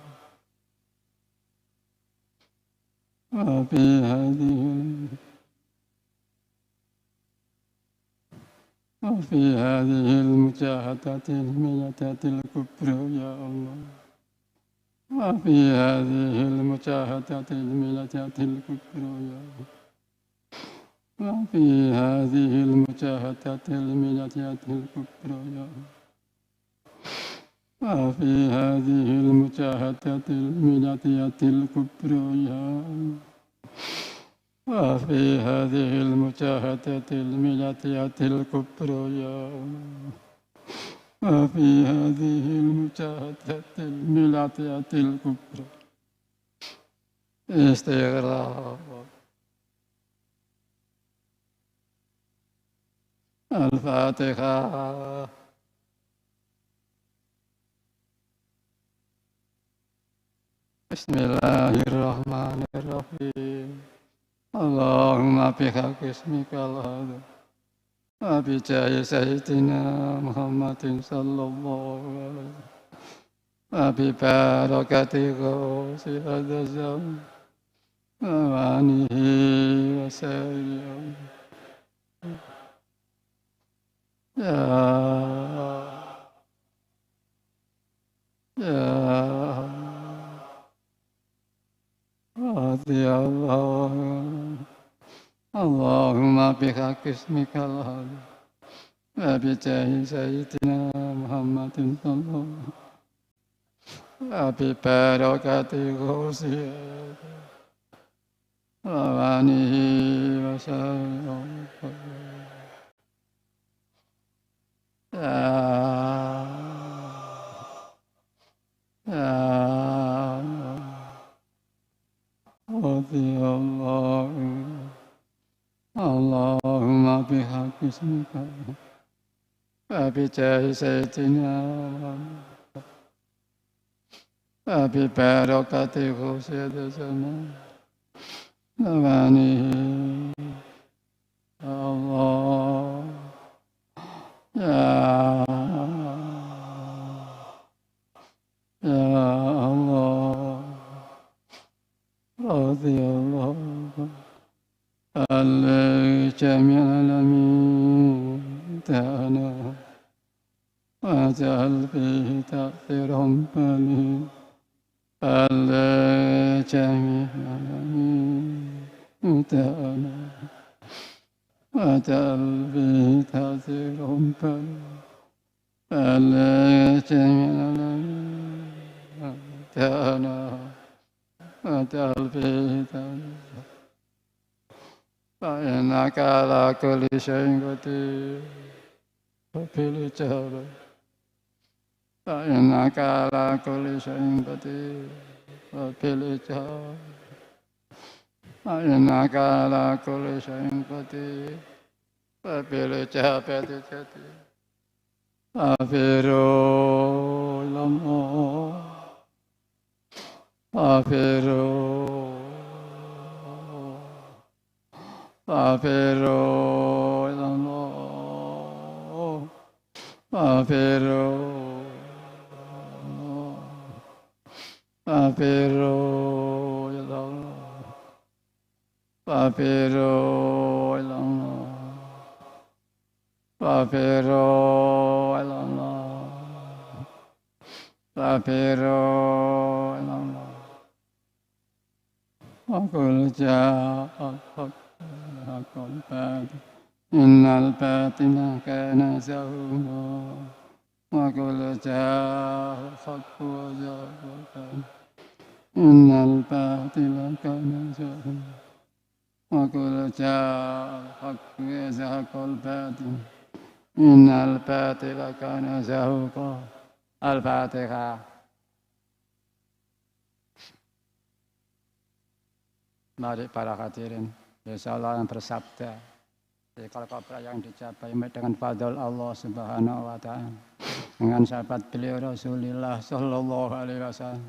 وفي هذه المجاهدة الميتة الكبرى يا الله وفي هذه المجاهدة الميتة الكبرى يا الله وفي هذه المجاهدة الميتة الكبرى يا الله وفي هذه المجاهدة الميتة الكبرى يا الله وفي هذه المجاهدة الميتة الكبرى يا الله وفي هذه المجاهدة الميتة الكبرى استغفار الفاتحة. بسم الله الرحمن الرحيم. اللهم بحق اسمك العظيم وبجاه سيدنا محمد صلى الله عليه وسلم وببركة غوث هذا الزمان وآله وسلم يا الله اللهم بحق اسمك العظيم وبجاه سيدنا محمد صلى الله عليه وسلم وببركة غوثه وآله وسلم رضي الله اللهم بحق اسمك وبجاه سيدنا محمد وببركة غوث الزمان وآله الله يا الله رضي الله عن جميع العالمين دعنا واجعل فيه تأثيرا بليغا على جميع العالمين دعنا واجعل فيه تأثيرا بليغا على جميع العالمين دعنا واجعل فيه تأثيرا فإنك على كل شيء قدير وبالإجابة فإنك على كل شيء قدير وبالإجابة فإنك على كل شيء قدير وبالإجابة جدير أفروا إلى الله أفروا أفروا إلى الله أفروا أفروا إلى الله أفروا إلى الله أفروا إلى الله أفروا إلى الله وقل جاء الحق حق الباطل innal batina kana zahuqa wa kullu jahil haqqu wa zahuqa innal batina kana zahuqa wa kullu jahil haqqu wa zahaqal batin innal batila kana zahuqa. Al-Fatihah. Mari para hadirin, insyaallah yang bersabda, kalau kabar yang dicapai dengan fadl Allah Subhanahu wa taala, dengan sahabat beliau Rasulullah sallallahu alaihi wasallam,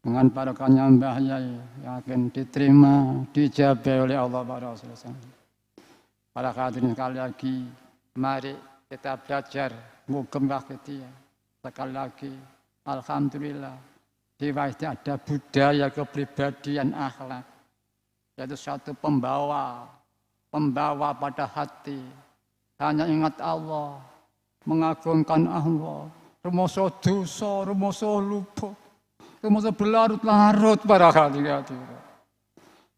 dengan barokahnya Mbah Yai yang akan diterima, dijabai oleh Allah pada Rasulullah. Para hadirin sekali lagi, mari kita belajar hukum waktiya. Sekali lagi, alhamdulillah, di wajah ada budaya kepribadian akhlak, yaitu satu pembawa pada hati, hanya ingat Allah, mengagungkan Allah, rumoso dosa, rumoso lupa, rumoso berlarut-larut para hadirin.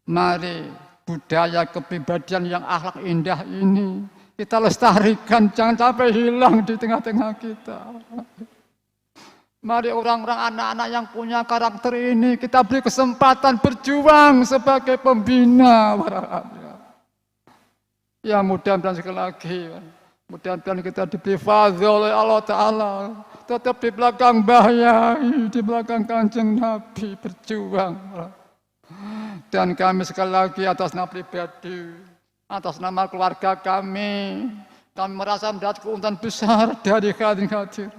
Mari budaya kepribadian yang akhlak indah ini kita lestarikan, jangan sampai hilang di tengah-tengah kita. Mari orang-orang anak-anak yang punya karakter ini kita beri kesempatan berjuang sebagai pembina. Ya mudah-mudahan sekali lagi, mudah-mudahan kita diberi fadhil oleh Allah Ta'ala. Tetap di belakang Mbah Yai, di belakang Kanjeng Nabi berjuang. Dan kami sekali lagi atas nama pribadi, atas nama keluarga kami merasa mendapat keuntungan besar dari hadir.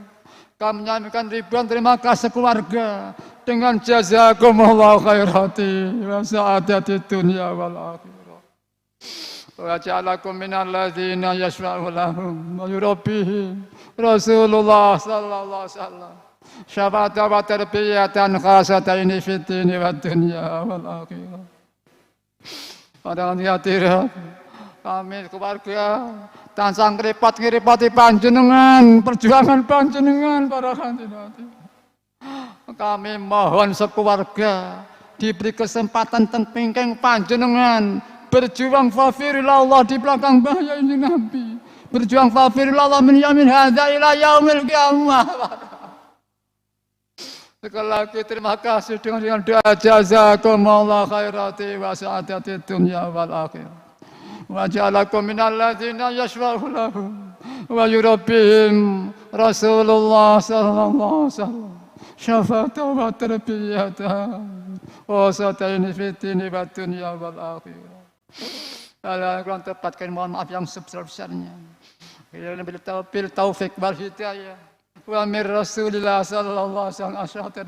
Kami menyampaikan ribuan terima kasih keluarga dengan jazakumullahu khairati wa sa'adati dunya wal akhirah. Wa ja'alakum minal ladzina yashfa'u lahum wa yurabbihim Rasulullah sallallahu alaihi wasallam. Syafa'atan wa tarbiyatan khasataini fid dini wad dunya wal akhirah. Para hadirin, kami keluarga tansah ngripati panjenengan, perjuangan panjenengan para hadirin. Kami mohon sekeluarga diberi kesempatan tengpingkeng panjenengan berjuang fafirillah di belakang bahaya ini Nabi, berjuang fafirillah min yamin hadza ila yaumil qiyamah. Sekali lagi terima kasih dengan doa jazakumullahu khairati wa sa'adati dunya wal akhirah. Wa ja'alakum minal ladzina yashfa'u lahum wa yurabbihim Rasulullah sallallahu alaihi wasallam. Syafa'atan wa tarbiyatan wa sa'ataini fid dini wad dunya wal akhirah. Allah kurang tepatkan mohon maaf yang sebesar-besarnya. Bil taufik wal hidayah. Wa min Rasulillah sallallahu alaihi wasallam asyhadu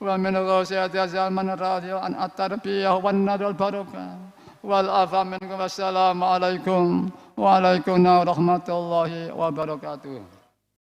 wa min ghasiyati zaman radhiya an at-tarbiyah wan nadal barakah wal afa minkum wassalamu alaikum wa alaikum warahmatullahi wabarakatuh.